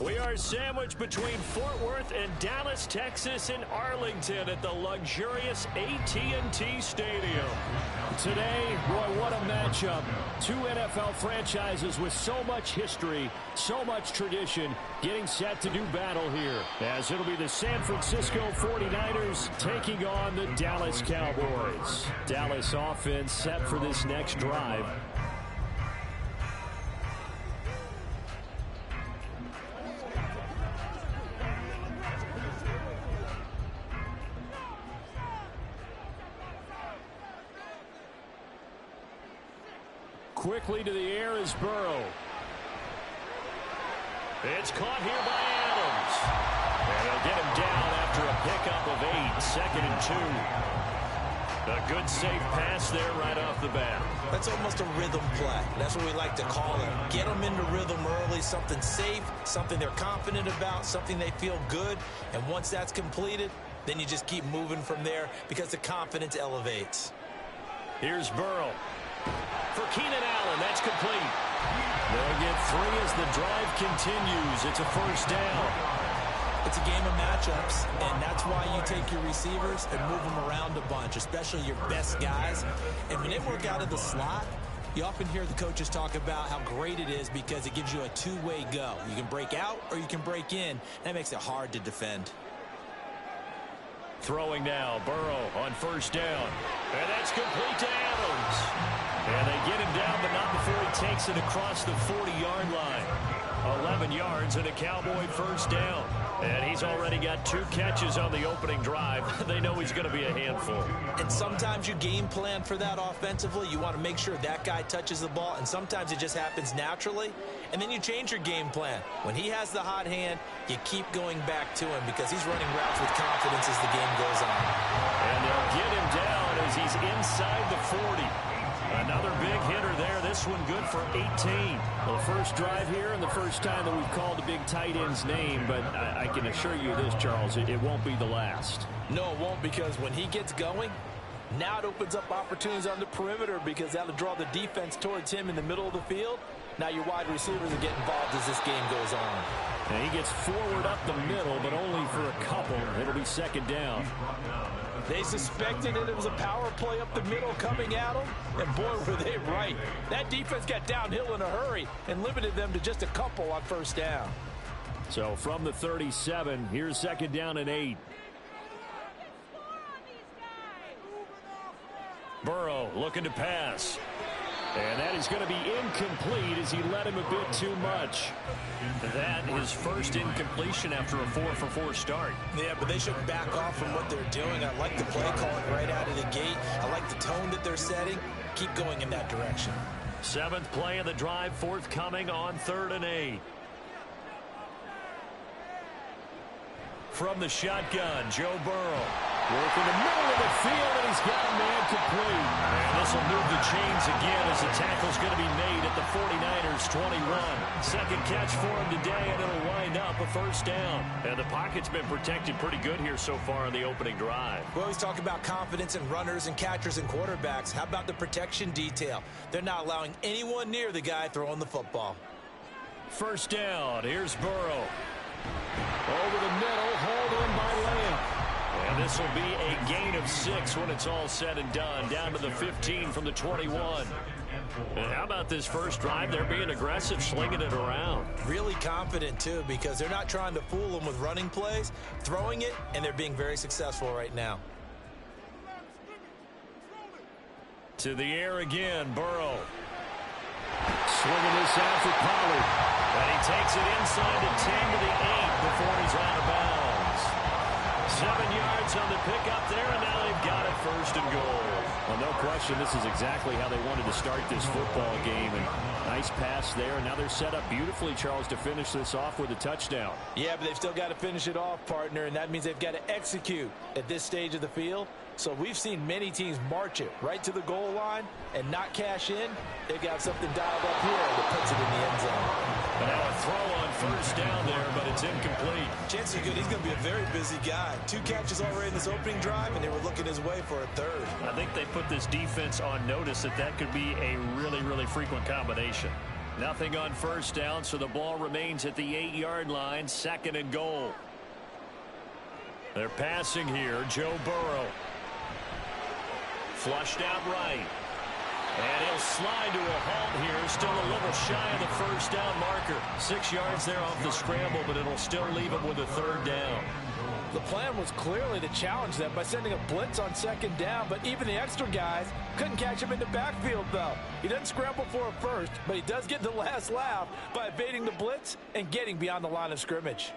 We are sandwiched between Fort Worth and Dallas, Texas, and Arlington at the luxurious AT&T Stadium. Today, boy, what a matchup. Two NFL franchises with so much history, so much tradition, getting set to do battle here. As it'll be the San Francisco 49ers taking on the Dallas Cowboys. Dallas offense set for this next drive. Quickly to the air is Burrow. It's caught here by Adams. And they'll get him down after a pickup of 8, 2nd and 2. A good safe pass there right off the bat. That's almost a rhythm play. That's what we like to call it. Get them into rhythm early, something safe, something they're confident about, something they feel good. And once that's completed, then you just keep moving from there because the confidence elevates. Here's Burrow. For Keenan Allen, that's complete. They'll get 3 as the drive continues. It's a first down. It's a game of matchups, and that's why you take your receivers and move them around a bunch, especially your best guys. And when they work out of the slot, you often hear the coaches talk about how great it is because it gives you a two-way go. You can break out or you can break in. That makes it hard to defend. Throwing now, Burrow on first down. And that's complete to Adams. And they get him down, but not before he takes it across the 40-yard line. 11 yards and a Cowboy first down. And he's already got 2 catches on the opening drive. They know he's going to be a handful. And sometimes you game plan for that offensively. You want to make sure that guy touches the ball, and sometimes it just happens naturally. And then you change your game plan. When he has the hot hand, you keep going back to him because he's running routes with confidence as the game goes on. And they'll get him down as he's inside the 40. Another big hitter there. This one good for 18. Well, first drive here and the first time that we've called the big tight end's name, but I can assure you this, Charles, it won't be the last. No, it won't, because when he gets going, now it opens up opportunities on the perimeter because that'll draw the defense towards him in the middle of the field. Now your wide receivers will get involved as this game goes on. And he gets forward up the middle, but only for a couple. It'll be second down. They suspected that it was a power play up the middle coming at them, and boy, were they right. That defense got downhill in a hurry and limited them to just a couple on first down. So from the 37, here's second down and 8. Burrow looking to pass. And that is going to be incomplete as he led him a bit too much. That his first incompletion after a 4-for-4 start. Yeah, but they should back off from what they're doing. I like the play calling right out of the gate. I like the tone that they're setting. Keep going in that direction. 7th play of the drive forthcoming on 3rd and 8. From the shotgun, Joe Burrow. Working the middle of the field, and he's got a man complete. And this will move the chains again as the tackle's going to be made at the 49ers 21. Second catch for him today, and it'll wind up a first down. And the pocket's been protected pretty good here so far in the opening drive. We always talk about confidence in runners and catchers and quarterbacks. How about the protection detail? They're not allowing anyone near the guy throwing the football. First down, here's Burrow. Over the middle, hauled in by Lamb. And this will be a gain of 6 when it's all said and done. Down to the 15 from the 21. And how about this first drive? They're being aggressive, slinging it around. Really confident, too, because they're not trying to fool them with running plays, throwing it, and they're being very successful right now. To the air again, Burrow. Swinging this out for Pollard. And he takes it inside the 10 to the 8 before he's out of bounds. 7 yards on the pickup there, and now they've got it first and goal. Well, no question, this is exactly how they wanted to start this football game. And nice pass there, and now they're set up beautifully, Charles, to finish this off with a touchdown. Yeah, but they've still got to finish it off, partner, and that means they've got to execute at this stage of the field. So we've seen many teams march it right to the goal line and not cash in. They've got something dialed up here that puts it in the end zone. And now a throw on first down there, but it's incomplete. Chances are good he's going to be a very busy guy. 2 catches already in this opening drive, and they were looking his way for a 3rd. I think they put this defense on notice that could be a really, really frequent combination. Nothing on first down, so the ball remains at the 8-yard line, 2nd and goal. They're passing here. Joe Burrow. Flushed out right. And he'll slide to a halt here. Still a little shy of the first down marker. 6 yards there off the scramble, but it'll still leave him with a 3rd down. The plan was clearly to challenge them by sending a blitz on 2nd down, but even the extra guys couldn't catch him in the backfield, though. He doesn't scramble for a first, but he does get the last laugh by evading the blitz and getting beyond the line of scrimmage.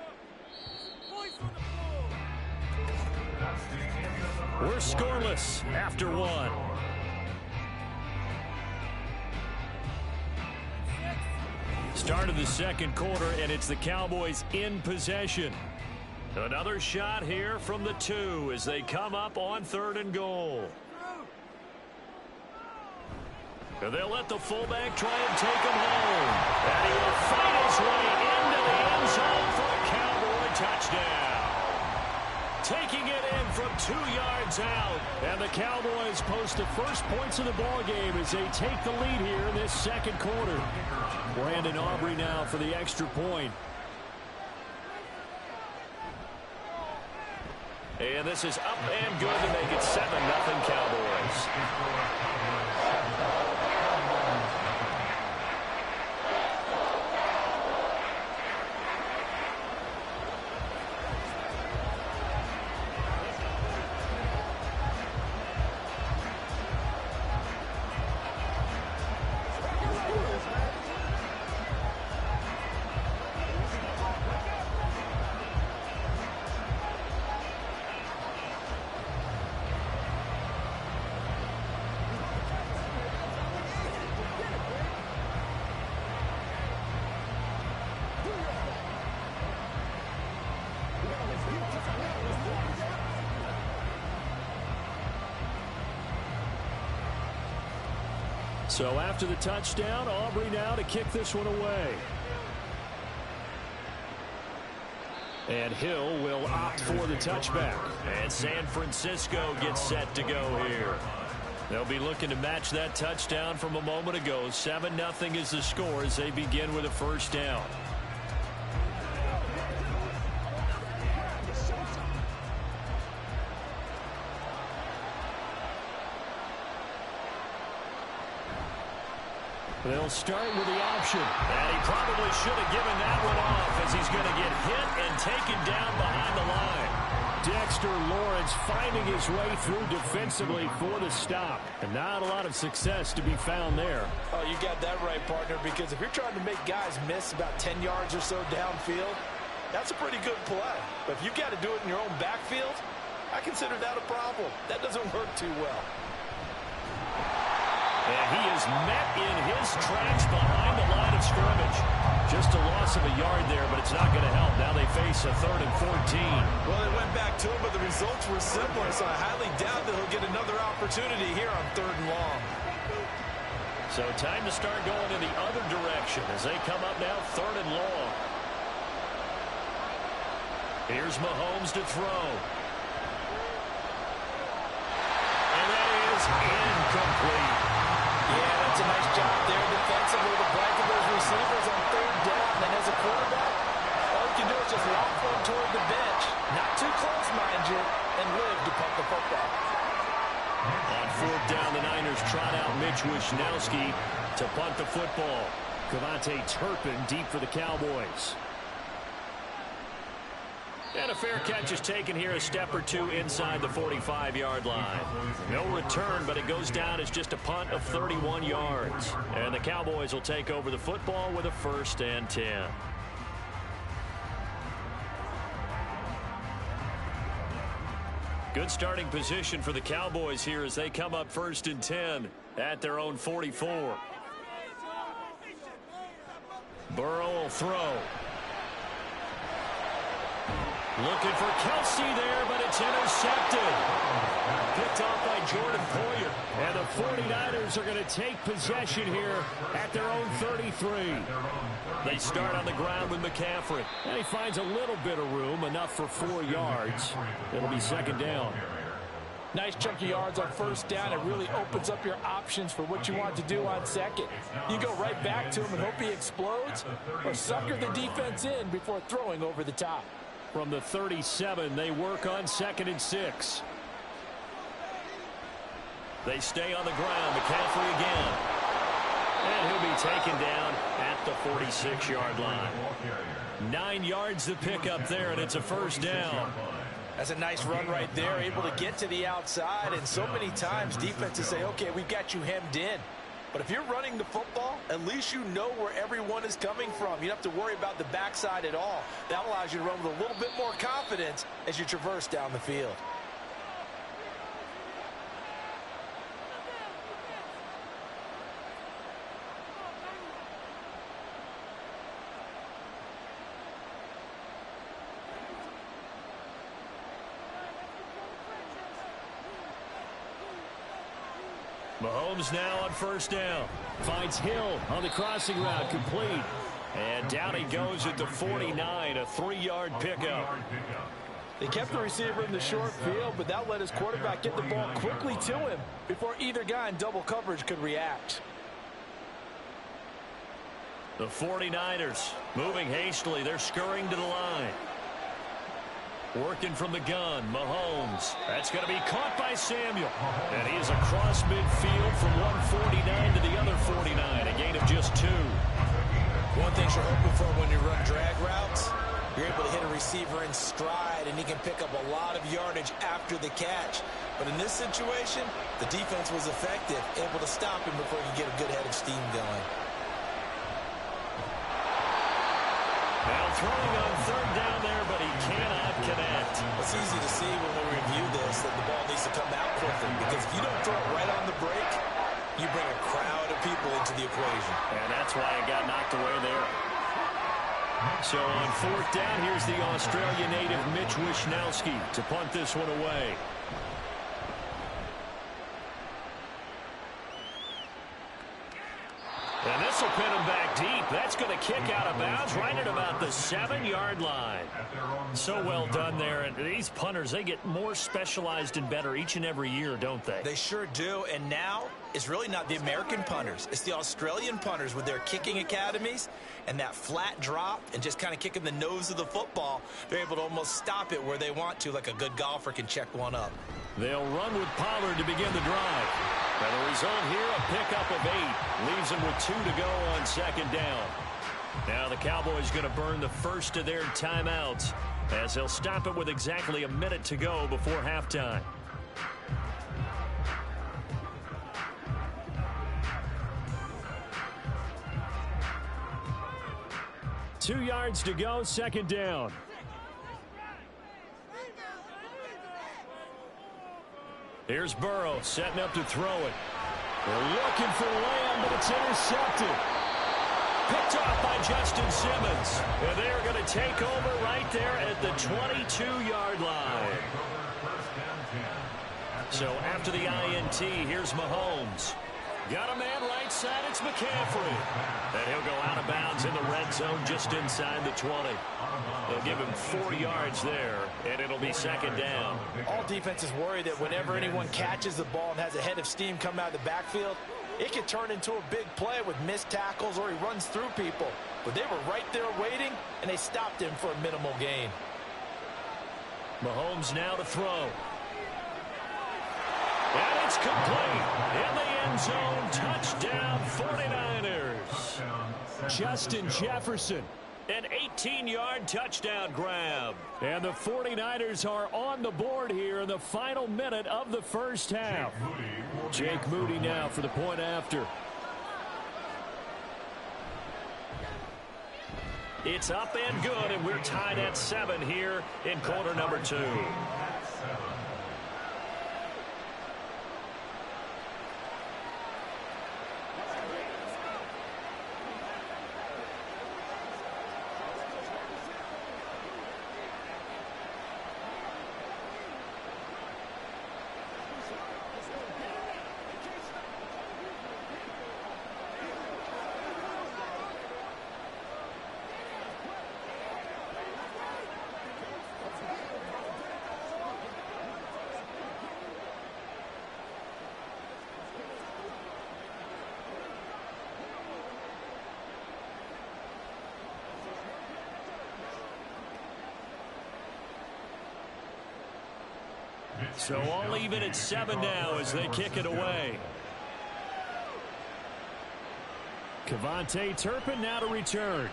We're scoreless after 1. Start of the 2nd quarter, and it's the Cowboys in possession. Another shot here from the 2 as they come up on 3rd and goal. And they'll let the fullback try and take him home. And he will fight his way into the end zone for a Cowboy touchdown. Taking it in from 2 yards out. And the Cowboys post the first points of the ball game as they take the lead here in this 2nd quarter. Brandon Aubrey now for the extra point. And this is up and good to make it 7-0 Cowboys. So after the touchdown, Aubrey now to kick this one away. And Hill will opt for the touchback. And San Francisco gets set to go here. They'll be looking to match that touchdown from a moment ago. 7-0 is the score as they begin with a 1st down. They'll start with the option. And he probably should have given that one off as he's going to get hit and taken down behind the line. Dexter Lawrence finding his way through defensively for the stop. And not a lot of success to be found there. Oh, you got that right, partner, because if you're trying to make guys miss about 10 yards or so downfield, that's a pretty good play. But if you got to do it in your own backfield, I consider that a problem. That doesn't work too well. And he is met in his tracks behind the line of scrimmage. Just a loss of a yard there, but it's not going to help. Now they face a 3rd and 14. Well, they went back to him, but the results were similar, so I highly doubt that he'll get another opportunity here on 3rd and long. So time to start going in the other direction as they come up now 3rd and long. Here's Mahomes to throw. And that is incomplete. Yeah, that's a nice job there defensively to blanket those receivers on 3rd down. And as a quarterback, all you can do is just walk them toward the bench. Not too close, mind you, and live to punt the football. On 4th down, the Niners trot out Mitch Wishnowsky to punt the football. Cavante Turpin deep for the Cowboys. And a fair catch is taken here a step or two inside the 45-yard line. No return, but it goes down as just a punt of 31 yards. And the Cowboys will take over the football with a 1st and 10. Good starting position for the Cowboys here as they come up 1st and 10 at their own 44. Burrow will throw. Looking for Kelsey there, but it's intercepted. Picked off by Jordan Poyer. And the 49ers are going to take possession here at their own 33. They start on the ground with McCaffrey. And he finds a little bit of room, enough for 4 yards. It'll be 2nd down. Nice chunk of yards on first down. It really opens up your options for what you want to do on second. You go right back to him and hope he explodes, or sucker the defense in before throwing over the top. From the 37, they work on 2nd and 6. They stay on the ground. McCaffrey again. And he'll be taken down at the 46-yard line. 9 yards to pick up there, and it's a first down. That's a nice run right there, able to get to the outside. And so many times defenses say, okay, we've got you hemmed in. But if you're running the football, at least you know where everyone is coming from. You don't have to worry about the backside at all. That allows you to run with a little bit more confidence as you traverse down the field. Mahomes now on first down. Finds Hill on the crossing route, complete. And down he goes at the 49, a 3-yard pickup. They kept the receiver in the short field, but that let his quarterback get the ball quickly to him before either guy in double coverage could react. The 49ers moving hastily. They're scurrying to the line. Working from the gun, Mahomes. That's going to be caught by Samuel. And he is across midfield from 149 to the other 49. A gain of just 2. One thing you're hoping for when you run drag routes, you're able to hit a receiver in stride, and he can pick up a lot of yardage after the catch. But in this situation, the defense was effective, able to stop him before he could get a good head of steam going. Now throwing on 3rd down there, but he cannot connect. It's easy to see when we review this that the ball needs to come out quickly, because if you don't throw it right on the break, you bring a crowd of people into the equation. And that's why it got knocked away there. So on 4th down, here's the Australia native Mitch Wishnowsky to punt this one away. And this will pin him back deep. That's going to kick out of bounds right at about the 7-yard line. So well done there. And these punters, they get more specialized and better each and every year, don't they? They sure do. And now it's really not the American punters. It's the Australian punters with their kicking academies and that flat drop and just kind of kicking the nose of the football. They're able to almost stop it where they want to, like a good golfer can check one up. They'll run with Pollard to begin the drive. And the result here, a pickup of 8. Leaves them with 2 to go on 2nd down. Now the Cowboys going to burn the first of their timeouts as they'll stop it with exactly a minute to go before halftime. Two yards to go, 2nd down. Here's Burrow setting up to throw it. They're looking for Lamb, but it's intercepted. Picked off by Justin Simmons. And they're going to take over right there at the 22-yard line. So after the INT, here's Mahomes. Got a man right side, it's McCaffrey. And he'll go out of bounds in the red zone just inside the 20. They'll give him 4 yards there, and it'll be 2nd down. All defenses worry that whenever anyone catches the ball and has a head of steam come out of the backfield, it can turn into a big play with missed tackles or he runs through people. But they were right there waiting, and they stopped him for a minimal gain. Mahomes now to throw. And it's complete. In the end zone, touchdown 49ers. Justin Jefferson, an 18-yard touchdown grab. And the 49ers are on the board here in the final minute of the first half. Jake Moody now for the point after. It's up and good, and we're tied at 7 here in quarter number 2. So all even at 7 now as they kick it away. KaVontae Turpin now to return.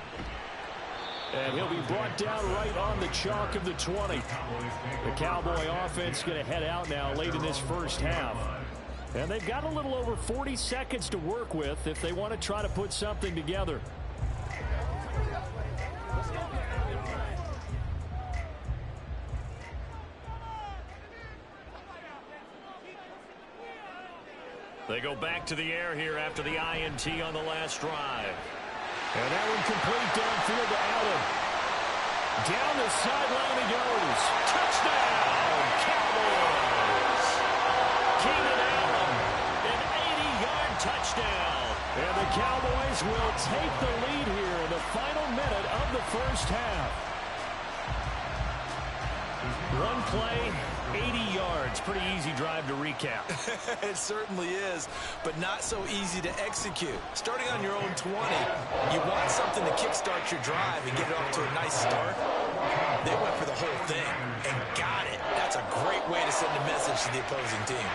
And he'll be brought down right on the chalk of the 20. The Cowboy offense going to head out now late in this first half. And they've got a little over 40 seconds to work with if they want to try to put something together. They go back to the air here after the INT on the last drive. And that one complete downfield to Allen. Down the sideline he goes. Touchdown, Cowboys! Keenan Allen, an 80-yard touchdown. And the Cowboys will take the lead here in the final minute of the first half. One play, 80 yards. Pretty easy drive to recap. It certainly is, but not so easy to execute. Starting on your own 20, you want something to kickstart your drive and get it off to a nice start. They went for the whole thing and got it. That's a great way to send a message to the opposing team.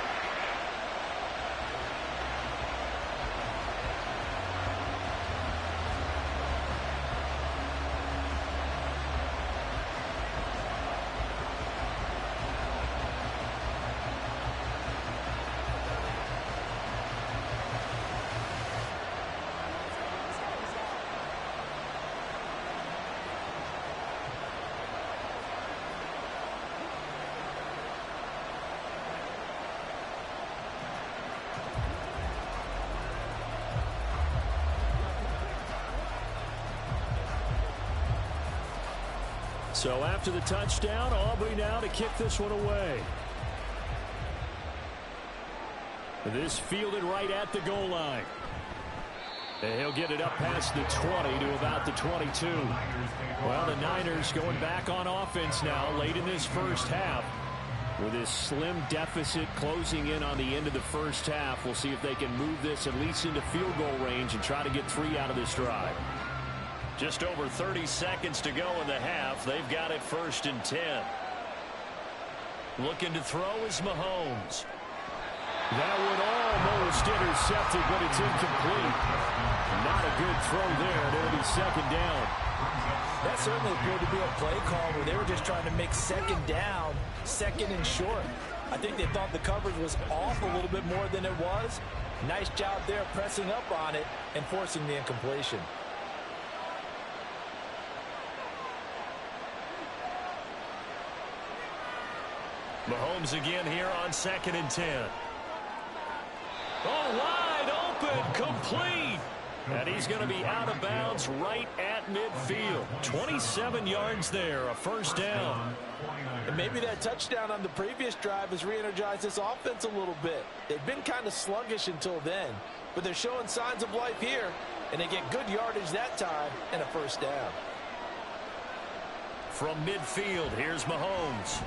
So after the touchdown, Aubrey now to kick this one away. This fielded right at the goal line. And he'll get it up past the 20 to about the 22. Well, the Niners going back on offense now late in this first half. With this slim deficit closing in on the end of the first half, we'll see if they can move this at least into field goal range and try to get 3 out of this drive. Just over 30 seconds to go in the half. They've got it 1st and 10. Looking to throw is Mahomes. That one almost intercepted, but it's incomplete. Not a good throw there. It'll be 2nd down. That certainly appeared to be a play call where they were just trying to make 2nd down, 2nd and short. I think they thought the coverage was off a little bit more than it was. Nice job there pressing up on it and forcing the incompletion. Mahomes again here on 2nd and 10. Oh, wide open, complete. And he's going to be out of bounds right at midfield. 27 yards there, a 1st down. And maybe that touchdown on the previous drive has re-energized this offense a little bit. They've been kind of sluggish until then, but they're showing signs of life here, and they get good yardage that time and a 1st down. From midfield, here's Mahomes.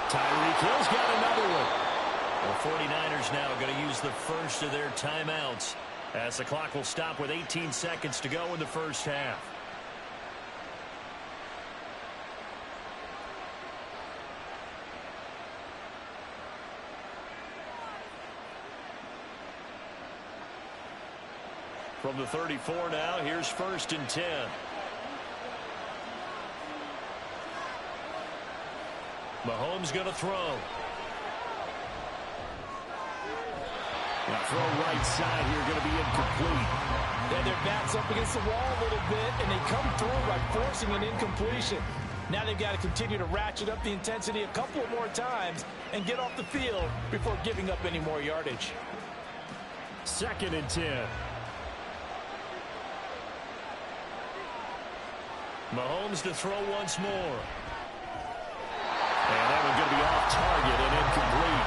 Tyreek Hill's got another one. The 49ers now going to use the first of their timeouts as the clock will stop with 18 seconds to go in the first half. From the 34 now, here's 1st and 10. Mahomes going to throw. Now throw right side here, going to be incomplete. Yeah, their back's up against the wall a little bit, and they come through by forcing an incompletion. Now they've got to continue to ratchet up the intensity a couple more times and get off the field before giving up any more yardage. 2nd and 10. Mahomes to throw once more. And that one's going to be off target and incomplete.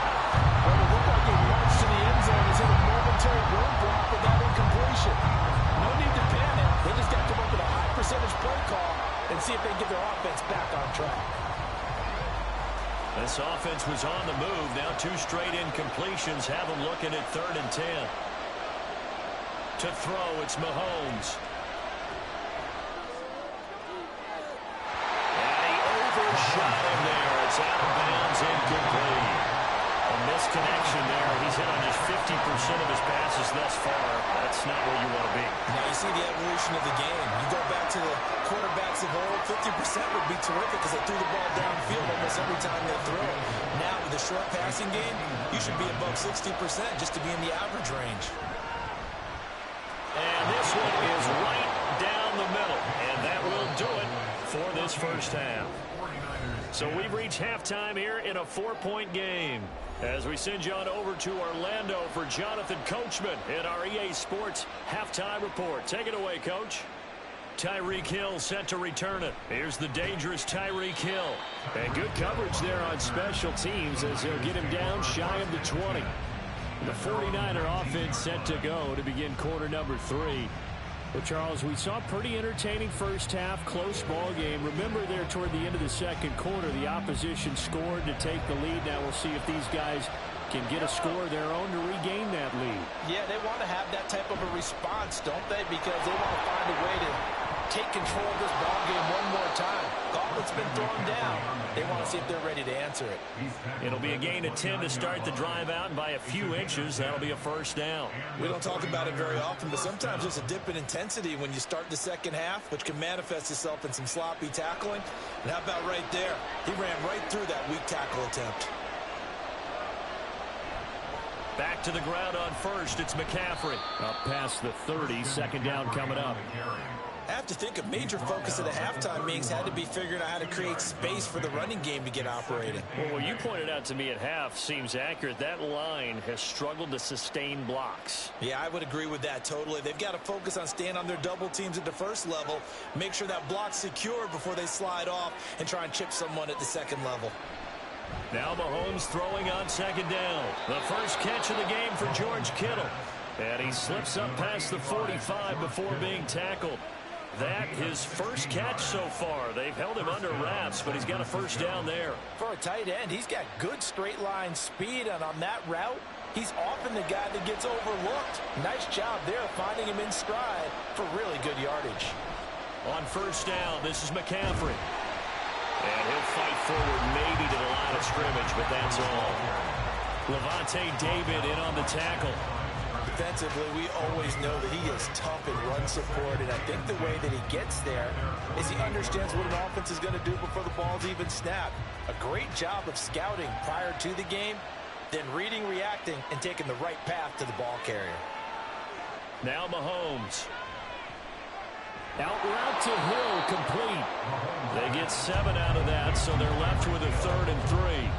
Well, it looked like he marched to the end zone. He's hit a momentary roadblock with that incompletion. No need to panic. They just got to come up with a high percentage play call and see if they can get their offense back on track. This offense was on the move. Now 2 straight incompletions have them looking at 3rd and 10. To throw, it's Mahomes. And he overshot him there. It's out of bounds, incomplete. A misconnection there. He's hit on just 50% of his passes thus far. That's not where you want to be. Now you see the evolution of the game. You go back to the quarterbacks of old, 50% would be terrific because they threw the ball downfield almost every time they throw it. Now with the short passing game, you should be above 60% just to be in the average range. And this one is right down the middle. And that will do it for this first half. So we've reached halftime here in a 4-point game. As we send you on over to Orlando for Jonathan Coachman in our EA Sports Halftime Report. Take it away, Coach. Tyreek Hill set to return it. Here's the dangerous Tyreek Hill. And good coverage there on special teams as they'll get him down shy of the 20. The 49er offense set to go to begin quarter number 3. Well, Charles, we saw a pretty entertaining first half, close ball game. Remember there toward the end of the second quarter, the opposition scored to take the lead. Now we'll see if these guys can get a score of their own to regain that lead. Yeah, they want to have that type of a response, don't they? Because they want to find a way to take control of this ball game one more time. Gauntlet's been thrown down. They want to see if they're ready to answer it. It'll be a gain of 10 to start the drive out, and by a few inches, that'll be a first down. We don't talk about it very often, but sometimes there's a dip in intensity when you start the second half, which can manifest itself in some sloppy tackling. And how about right there? He ran right through that weak tackle attempt. Back to the ground on first. It's McCaffrey. Up past the 30. Second down coming up. I have to think a major focus of the halftime meetings had to be figuring out how to create space for the running game to get operating. Well, what you pointed out to me at half seems accurate. That line has struggled to sustain blocks. Yeah, I would agree with that totally. They've got to focus on staying on their double teams at the first level, make sure that block's secure before they slide off and try and chip someone at the second level. Now Mahomes throwing on second down. The first catch of the game for George Kittle. And he slips up past the 45 before being tackled. That his first catch so far. They've held him under wraps, but he's got a first down there. For a tight end, he's got good straight line speed, and on that route, he's often the guy that gets overlooked. Nice job there finding him in stride for really good yardage. On first down, this is McCaffrey. And he'll fight forward maybe to the line of scrimmage, but that's all. Levante David in on the tackle. Defensively, we always know that he is tough in run support, and I think the way that he gets there is he understands what an offense is going to do before the ball's even snapped. A great job of scouting prior to the game, then reading, reacting, and taking the right path to the ball carrier. Now Mahomes. Out route to Hill, complete. They get 7 out of that, so they're left with a 3rd and 3.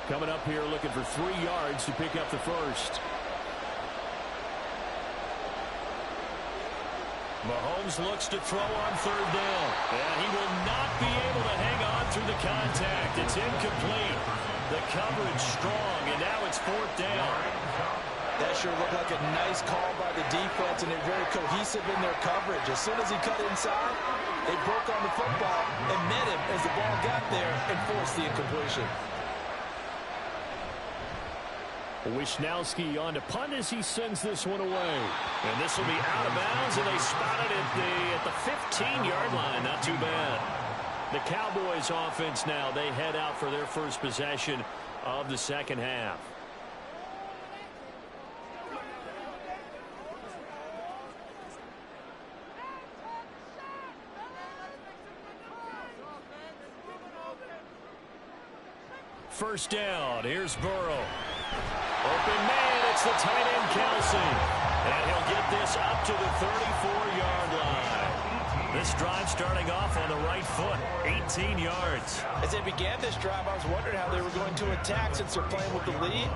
Coming up here looking for 3 yards to pick up the first. Mahomes looks to throw on 3rd down. And he will not be able to hang on through the contact. It's incomplete. The coverage strong, and now it's 4th down. That sure looked like a nice call by the defense, and they're very cohesive in their coverage. As soon as he cut inside, they broke on the football and met him as the ball got there and forced the incompletion. Wisnowski on to punt as he sends this one away. And this will be out of bounds, and they spot it at the 15-yard line. Not too bad. The Cowboys offense now, they head out for their first possession of the second half. First down, here's Burrow. Open man, it's the tight end Kelsey. And he'll get this up to the 34-yard line. This drive starting off on the right foot, 18 yards. As they began this drive, I was wondering how they were going to attack since they're playing with the lead.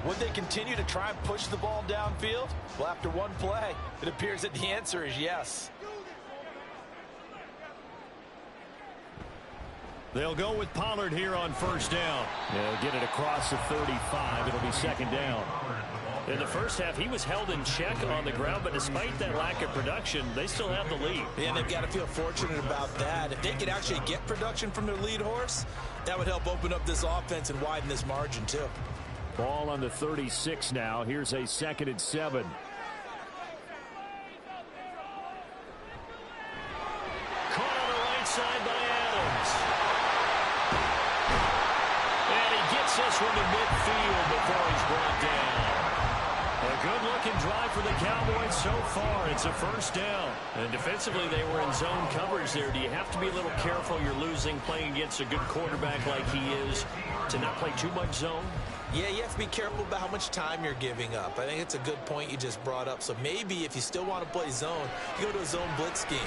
Would they continue to try and push the ball downfield? Well, after one play, it appears that the answer is yes. They'll go with Pollard here on first down. They'll get it across the 35. It'll be second down. In the first half, he was held in check on the ground, but despite that lack of production, they still have the lead. Yeah, and they've got to feel fortunate about that. If they could actually get production from their lead horse, that would help open up this offense and widen this margin, too. Ball on the 36 now. Here's a 2nd and 7. Caught on the right side by Adams. And he gets this one to midfield before he's brought down. A good-looking drive for the Cowboys so far. It's a first down. And defensively, they were in zone coverage there. Do you have to be a little careful? You're losing playing against a good quarterback like he is to not play too much zone? Yeah, you have to be careful about how much time you're giving up. I think it's a good point you just brought up. So maybe if you still want to play zone, you go to a zone blitz scheme.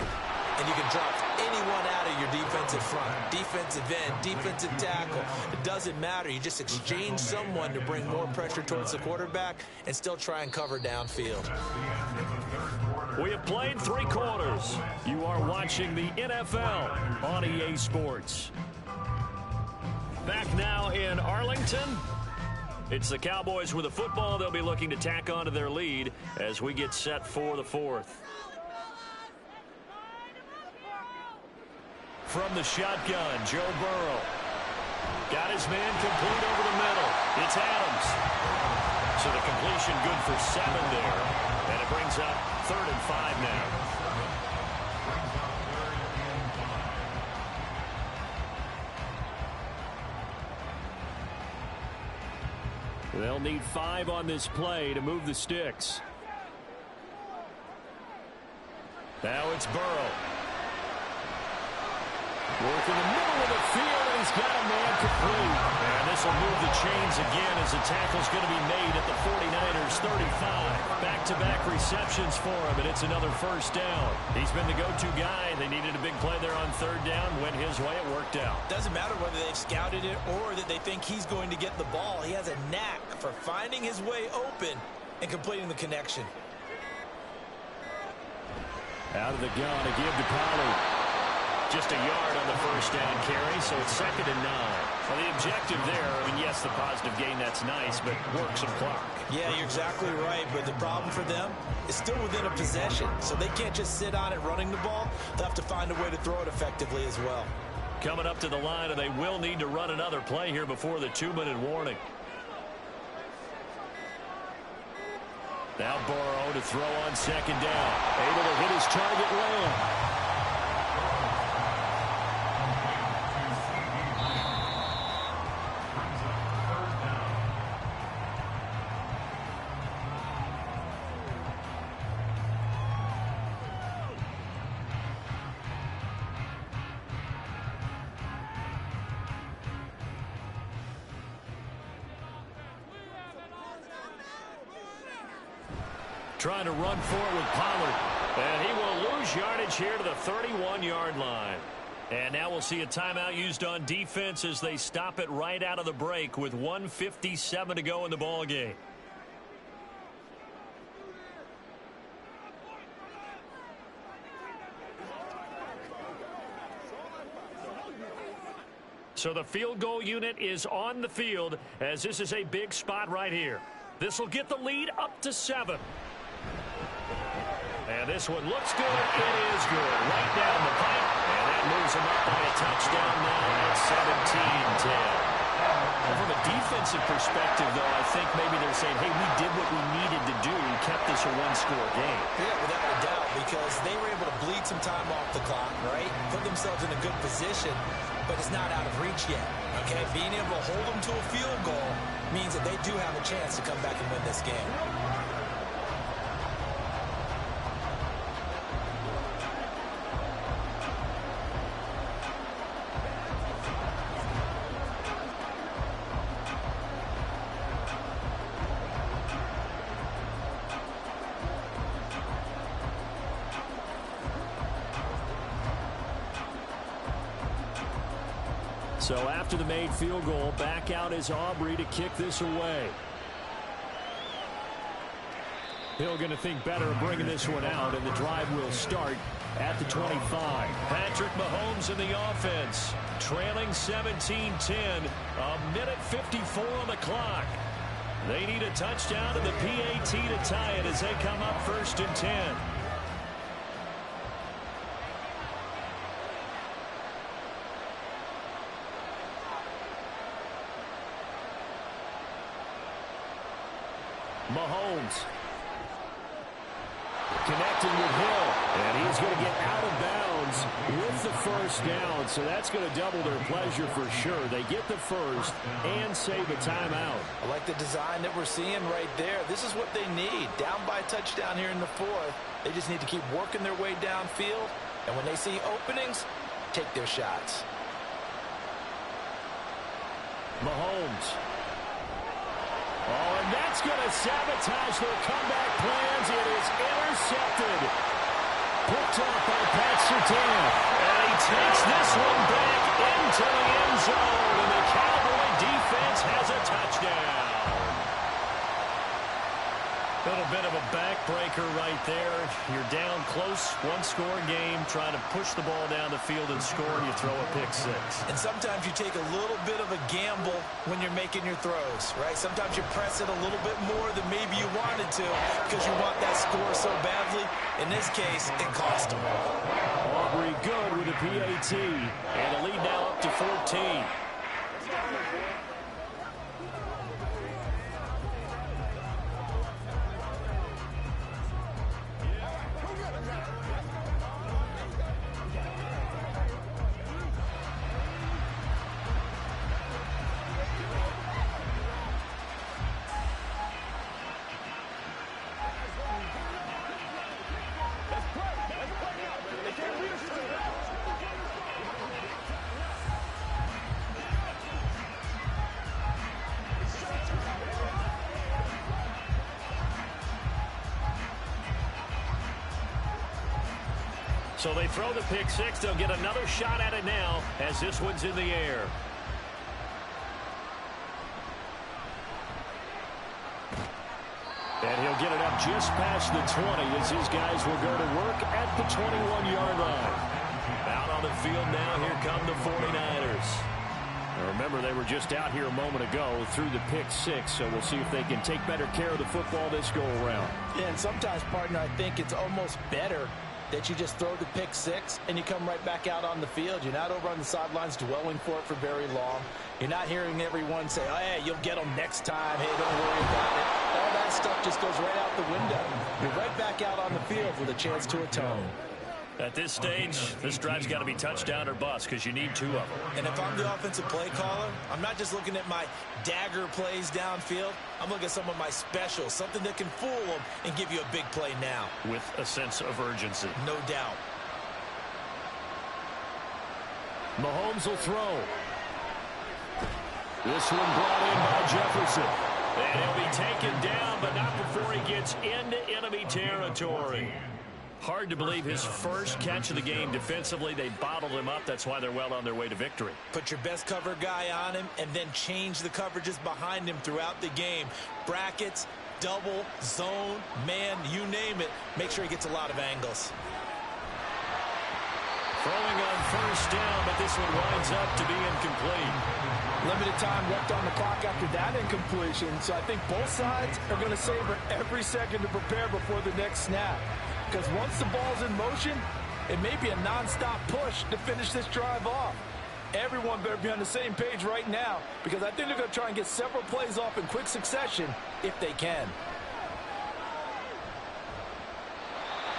And you can drop anyone out of your defensive front. Defensive end, defensive tackle. It doesn't matter. You just exchange someone to bring more pressure towards the quarterback and still try and cover downfield. We have played 3 quarters. You are watching the NFL on EA Sports. Back now in Arlington. It's the Cowboys with the football. They'll be looking to tack onto their lead as we get set for the 4th. From the shotgun, Joe Burrow. Got his man complete over the middle. It's Adams. So the completion good for 7 there. And it brings up 3rd and 5 now. They'll need 5 on this play to move the sticks. Now it's Burrow. Work in the middle of the field, and he's got a man complete. And this will move the chains again as the tackle's going to be made at the 49ers 35. Back-to-back receptions for him, and it's another first down. He's been the go-to guy. They needed a big play there on 3rd down. Went his way. It worked out. Doesn't matter whether they've scouted it or that they think he's going to get the ball. He has a knack for finding his way open and completing the connection. Out of the gun to give to Pollard. Just a yard on the first down carry, so it's 2nd and 9. Well, the objective there, I mean, yes, the positive gain, that's nice, but work some clock. Yeah, you're exactly right, but the problem for them is still within a possession, so they can't just sit on it running the ball. They'll have to find a way to throw it effectively as well. Coming up to the line, and they will need to run another play here before the 2-minute warning. Now Burrow to throw on 2nd down. Able to hit his target well. Trying to run for it with Pollard. And he will lose yardage here to the 31-yard line. And now we'll see a timeout used on defense as they stop it right out of the break with 1:57 to go in the ballgame. So the field goal unit is on the field as this is a big spot right here. This will get the lead up to 7. And this one looks good. It is good. Right down the pipe. And that moves them up by a touchdown now at 17-10. Well, from a defensive perspective, though, I think maybe they're saying, hey, we did what we needed to do. We kept this a 1-score game. Yeah, without a doubt, because they were able to bleed some time off the clock, right? Put themselves in a good position, but it's not out of reach yet. Okay, being able to hold them to a field goal means that they do have a chance to come back and win this game. So after the made field goal, back out is Aubrey to kick this away. Hill going to think better of bringing this one out, and the drive will start at the 25. Patrick Mahomes in the offense, trailing 17-10, a minute 54 on the clock. They need a touchdown and the PAT to tie it as they come up 1st and 10. Mahomes. Connecting with Hill. And he's going to get out of bounds with the first down. So that's going to double their pleasure for sure. They get the first and save a timeout. I like the design that we're seeing right there. This is what they need. Down by a touchdown here in the fourth. They just need to keep working their way downfield. And when they see openings, take their shots. Mahomes. Oh, and that's going to sabotage their comeback plans. It is intercepted. Picked up by Pat Surtain. And he takes this one back into the end zone. And the Cowboy defense has a touchdown. A little bit of a backbreaker right there. You're down close, one-score game, trying to push the ball down the field and score, and you throw a pick six. And sometimes you take a little bit of a gamble when you're making your throws, right? Sometimes you press it a little bit more than maybe you wanted to because you want that score so badly. In this case, it cost them. Aubrey good with a PAT, and the lead now up to 14. So they throw the pick six. They'll get another shot at it now as this one's in the air. And he'll get it up just past the 20 as his guys will go to work at the 21-yard line. Out on the field now, here come the 49ers. Now remember, they were just out here a moment ago through the pick six, so we'll see if they can take better care of the football this go-around. Yeah, and sometimes, partner, I think it's almost better that you just throw the pick six and you come right back out on the field. You're not over on the sidelines dwelling for it for very long. You're not hearing everyone say, oh, hey, you'll get them next time. Hey, don't worry about it. All that stuff just goes right out the window. You're right back out on the field with a chance to atone. At this stage, this drive's got to be touchdown or bust because you need two of them. And if I'm the offensive play caller, I'm not just looking at my dagger plays downfield. I'm looking at some of my specials, something that can fool them and give you a big play now. With a sense of urgency. No doubt. Mahomes will throw. This one brought in by Jefferson. And he'll be taken down, but not before he gets into enemy territory. Hard to believe his first catch of the game defensively. They bottled him up. That's why they're well on their way to victory. Put your best cover guy on him and then change the coverages behind him throughout the game. Brackets, double, zone, man, you name it. Make sure he gets a lot of angles. Throwing on first down, but this one winds up to be incomplete. Limited time left on the clock after that incompletion, so I think both sides are going to savor every second to prepare before the next snap. Because once the ball's in motion, it may be a nonstop push to finish this drive off. Everyone better be on the same page right now, because I think they're going to try and get several plays off in quick succession if they can.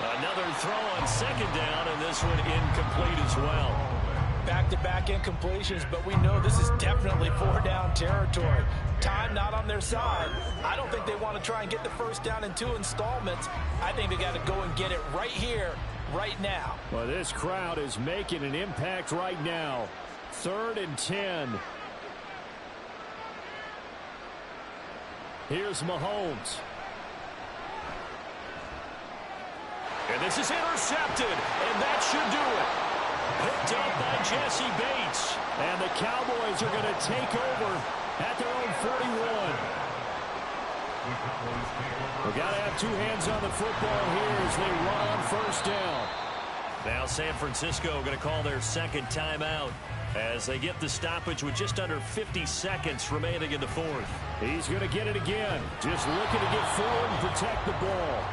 Another throw on second down, and this one incomplete as well. Back-to-back incompletions, but we know this is definitely four-down territory. Time not on their side. I don't think they want to try and get the first down in two installments. I think they got to go and get it right here, right now. Well, this crowd is making an impact right now. 3rd and 10. Here's Mahomes. And this is intercepted, and that should do it. Picked up by Jesse Bates. And the Cowboys are going to take over at their own 41. We've got to have two hands on the football here as they run on first down. Now San Francisco going to call their second timeout as they get the stoppage with just under 50 seconds remaining in the fourth. He's going to get it again. Just looking to get forward and protect the ball.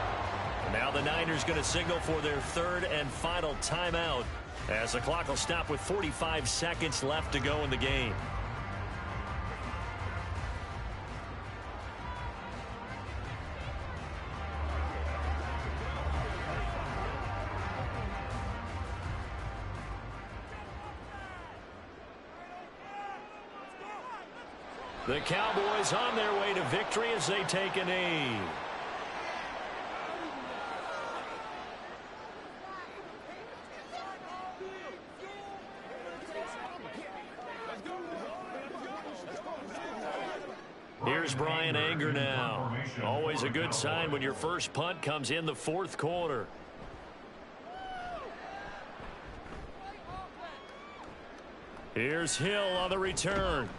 And now the Niners going to signal for their third and final timeout as the clock will stop with 45 seconds left to go in the game. The Cowboys on their way to victory as they take a knee. Here's Brian Anger now. Always a good sign when your first punt comes in the fourth quarter. Here's Hill on the return.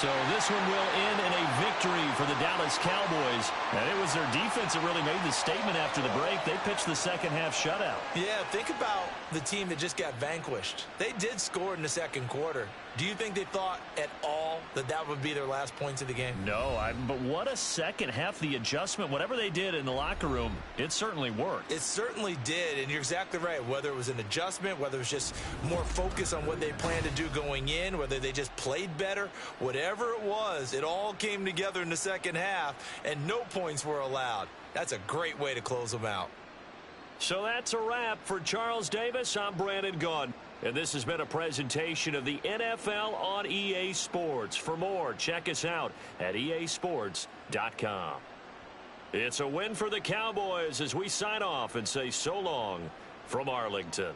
So this one will end in a victory for the Dallas Cowboys. And it was their defense that really made the statement after the break. They pitched the second half shutout. Yeah, think about the team that just got vanquished. They did score in the second quarter. Do you think they thought at all that that would be their last points of the game? No, but what a second half. The adjustment, whatever they did in the locker room, it certainly worked. It certainly did, and you're exactly right. Whether it was an adjustment, whether it was just more focus on what they planned to do going in, whether they just played better, whatever it was, it all came together in the second half, and no points were allowed. That's a great way to close them out. So that's a wrap for Charles Davis. I'm Brandon Gaudin. And this has been a presentation of the NFL on EA Sports. For more, check us out at easports.com. It's a win for the Cowboys as we sign off and say so long from Arlington.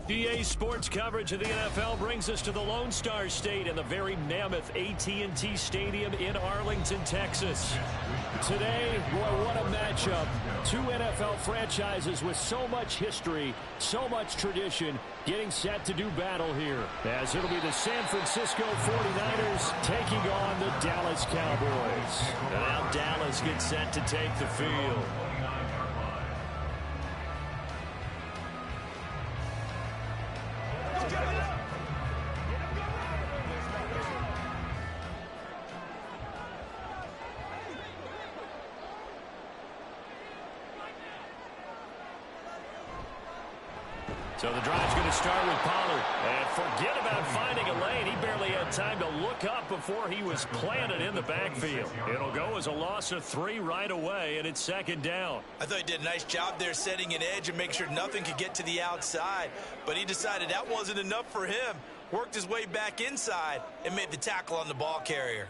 EA Sports coverage of the NFL brings us to the Lone Star State and the very mammoth AT&T Stadium in Arlington, Texas. Today, boy, what a matchup. Two NFL franchises with so much history, so much tradition, getting set to do battle here. As it'll be the San Francisco 49ers taking on the Dallas Cowboys. Now Dallas gets set to take the field. So the drive's going to start with Pollard. And forget about finding a lane. He barely had time to look up before he was planted in the backfield. It'll go as a loss of 3 right away, and it's second down. I thought he did a nice job there setting an edge and making sure nothing could get to the outside. But he decided that wasn't enough for him. Worked his way back inside and made the tackle on the ball carrier.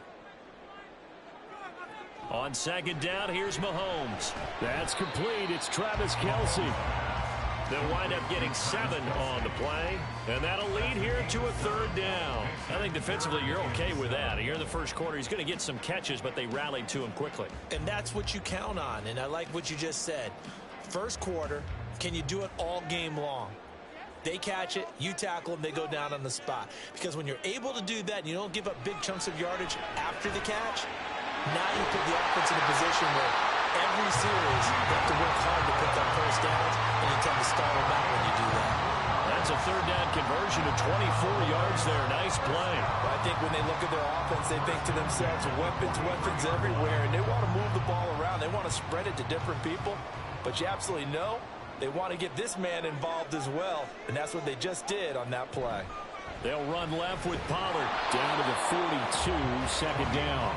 On second down, here's Mahomes. That's complete. It's Travis Kelce. They'll wind up getting 7 on the play, and that'll lead here to a 3rd down. I think defensively you're okay with that. Here in the first quarter, he's going to get some catches, but they rallied to him quickly. And that's what you count on, and I like what you just said. First quarter, can you do it all game long? They catch it, you tackle them, they go down on the spot. Because when you're able to do that and you don't give up big chunks of yardage after the catch, now you put the offense in a position where every series you have to work hard to pick up first downs, and you tend to stall them out when you do that. That's a 3rd down conversion of 24 yards there. Nice play. Well, I think when they look at their offense, they think to themselves, weapons everywhere, and they want to move the ball around. They want to spread it to different people, but you absolutely know they want to get this man involved as well, and that's what they just did on that play. They'll run left with Pollard down to the 42, second down.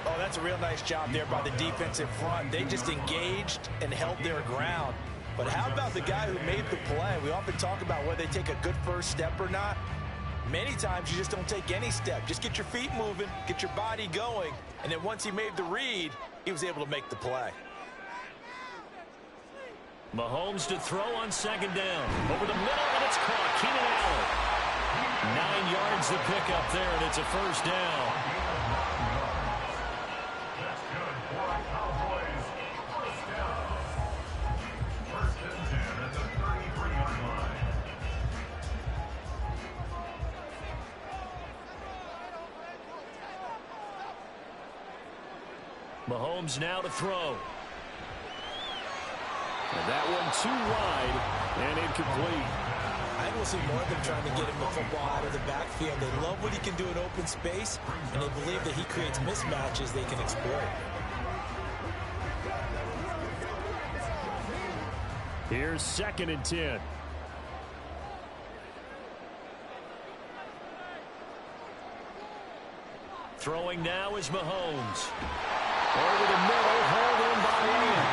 Oh, that's a real nice job there by the defensive front. They just engaged and held their ground. But how about the guy who made the play? We often talk about whether they take a good first step or not. Many times you just don't take any step. Just get your feet moving, get your body going, and then once he made the read, he was able to make the play. Mahomes to throw on second down. Over the middle, and it's caught. Keenan Allen. 9 yards to pick up there, and it's a first down. Mahomes now to throw. And that one too wide and incomplete. I think we'll see more of them trying to get him the football out of the backfield. They love what he can do in open space, and they believe that he creates mismatches they can exploit. Here's 2nd and 10. Throwing now is Mahomes. Over the middle, hauled in by Ian.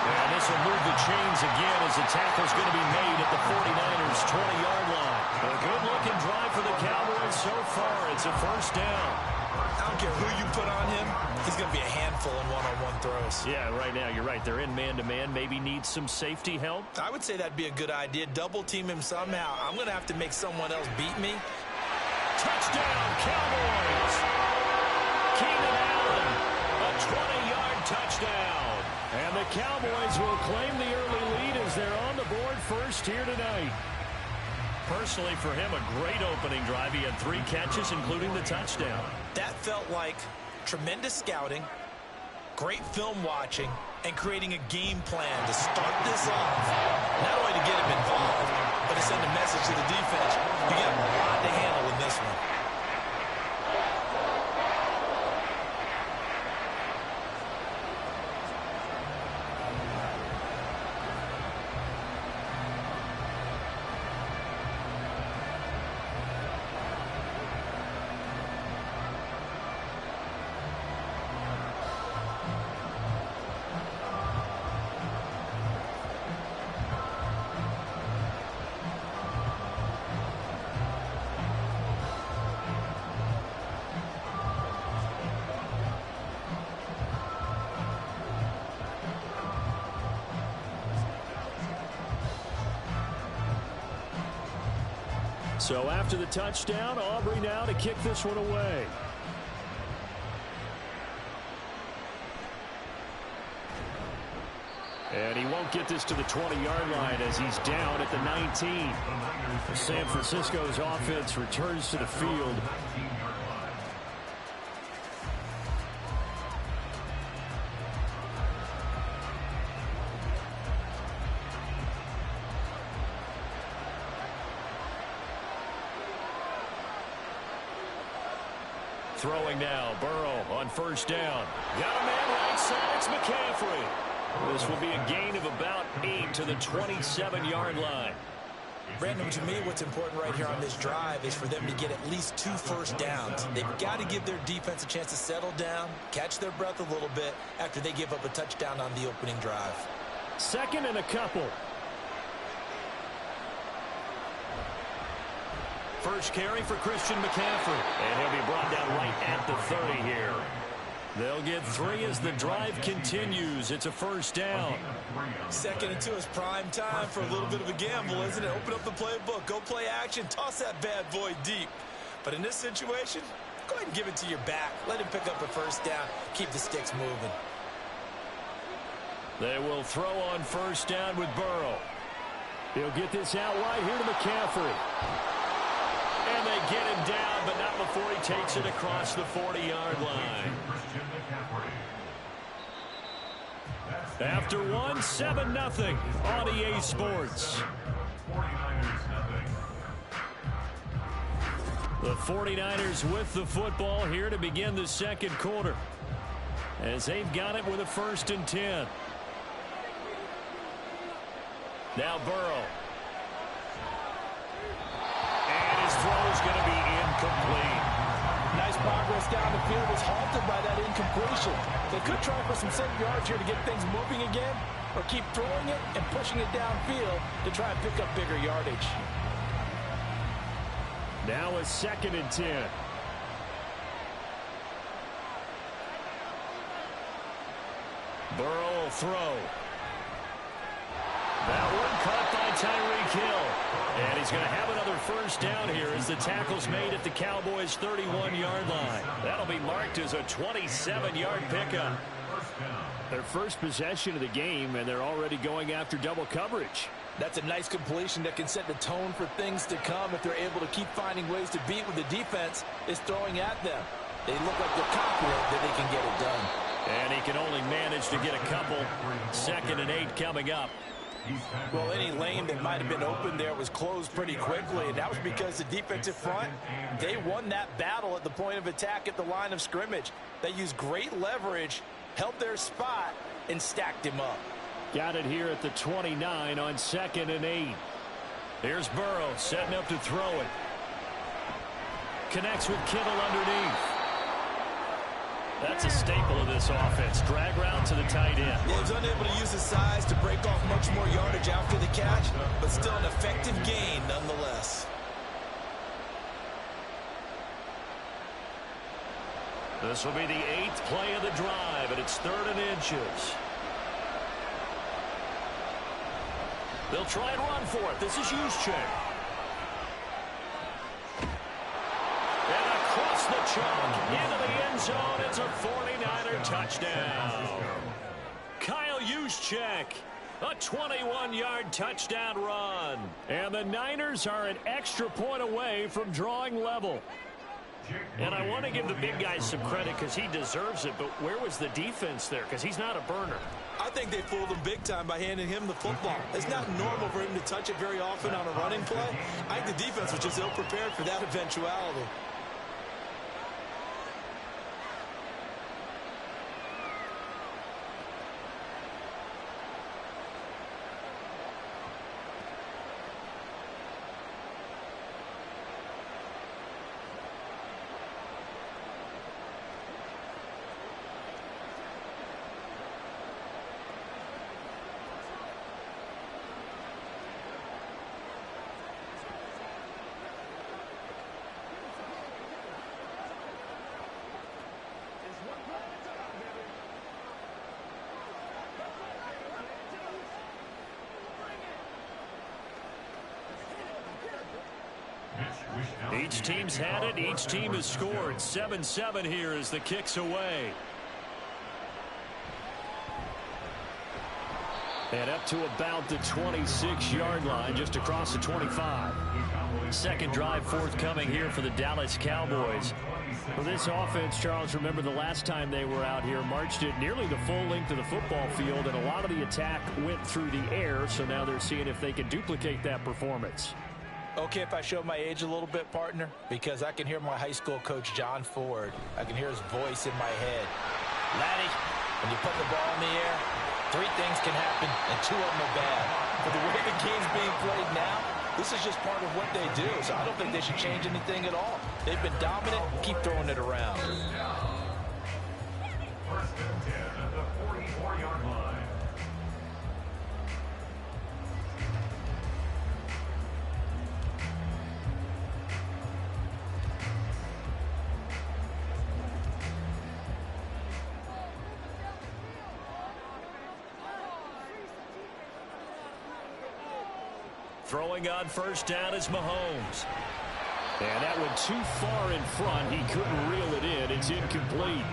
And this will move the chains again as the tackle's going to be made at the 49ers' 20-yard line. A good-looking drive for the Cowboys so far. It's a first down. I don't care who you put on him, he's going to be a handful in one-on-one throws. Yeah, right now, you're right. They're in man-to-man. Maybe needs some safety help. I would say that'd be a good idea. Double-team him somehow. I'm going to have to make someone else beat me. Touchdown, Cowboys! Keenan Allen, a 20-yard touchdown. And the Cowboys will claim the early lead as they're on the board first here tonight. Personally, for him, a great opening drive. He had 3 catches, including the touchdown. That felt like tremendous scouting, great film watching, and creating a game plan to start this off. Not only to get him involved, but to send a message to the defense. You got a lot to handle in this one. So after the touchdown, Aubrey now to kick this one away. And he won't get this to the 20-yard line as he's down at the 19. San Francisco's offense returns to the field. Throwing now, Burrow on first down. Got a man right side, it's McCaffrey. This will be a gain of about 8 to the 27-yard line. Brandon, to me, what's important right here on this drive is for them to get at least 2 first downs. They've got to give their defense a chance to settle down, catch their breath a little bit after they give up a touchdown on the opening drive. Second and a couple. First carry for Christian McCaffrey. And he'll be brought down right at the 30 here. They'll get 3 as the drive continues. It's a first down. 2nd and 2 is prime time for a little bit of a gamble, isn't it? Open up the playbook, go play action, toss that bad boy deep. But in this situation, go ahead and give it to your back. Let him pick up a first down. Keep the sticks moving. They will throw on first down with Burrow. He'll get this out wide here to McCaffrey. And they get him down, but not before he takes it across the 40-yard line. After one, 7-0 on EA Sports. The 49ers with the football here to begin the second quarter, as they've got it with a 1st and 10. Now Burrow. And his throw is going to be incomplete. Nice progress down the field was halted by that incompletion. They could try for some 7 yards here to get things moving again, or keep throwing it and pushing it downfield to try and pick up bigger yardage. Now a 2nd and 10. Burrow will throw. That one caught by Tyreek Hill. And he's going to have another first down here as the tackle's made at the Cowboys' 31-yard line. That'll be marked as a 27-yard pickup. Their first possession of the game, and they're already going after double coverage. That's a nice completion that can set the tone for things to come if they're able to keep finding ways to beat what the defense is throwing at them. They look like they're confident that they can get it done. And he can only manage to get a couple. 2nd and 8 coming up. Well, any lane that might have been open there was closed pretty quickly, and that was because the defensive front, they won that battle at the point of attack at the line of scrimmage. They used great leverage, held their spot, and stacked him up. Got it here at the 29 on 2nd and 8. Here's Burrow setting up to throw it. Connects with Kittle underneath. That's a staple of this offense. Drag route to the tight end. Yeah, he's unable to use his size to break off much more yardage after the catch, but still an effective gain nonetheless. This will be the 8th play of the drive, and it's 3rd and inches. They'll try and run for it. This is Juszczyk. And across the chalk into the end zone. It's a 49er touchdown. Kyle Juszczyk, a 21-yard touchdown run. And the Niners are an extra point away from drawing level. And I want to give the big guy some credit because he deserves it, but where was the defense there? Because he's not a burner. I think they fooled him big time by handing him the football. It's not normal for him to touch it very often on a running play. I think the defense was just ill-prepared for that eventuality. Each team's had it. Each team has scored. 7-7 here as the kick's away. And up to about the 26-yard line, just across the 25. Second drive forthcoming here for the Dallas Cowboys. For this offense, Charles, remember the last time they were out here, marched it nearly the full length of the football field, and a lot of the attack went through the air, so now they're seeing if they can duplicate that performance. Okay, if I show my age a little bit, partner, because I can hear my high school coach, John Ford. I can hear his voice in my head. Laddie, when you put the ball in the air, 3 things can happen, and 2 of them are bad. But the way the game's being played now, this is just part of what they do, so I don't think they should change anything at all. They've been dominant. Keep throwing it around. First and 10 at the 44-yard line. Throwing on first down is Mahomes. And that went too far in front. He couldn't reel it in. It's incomplete.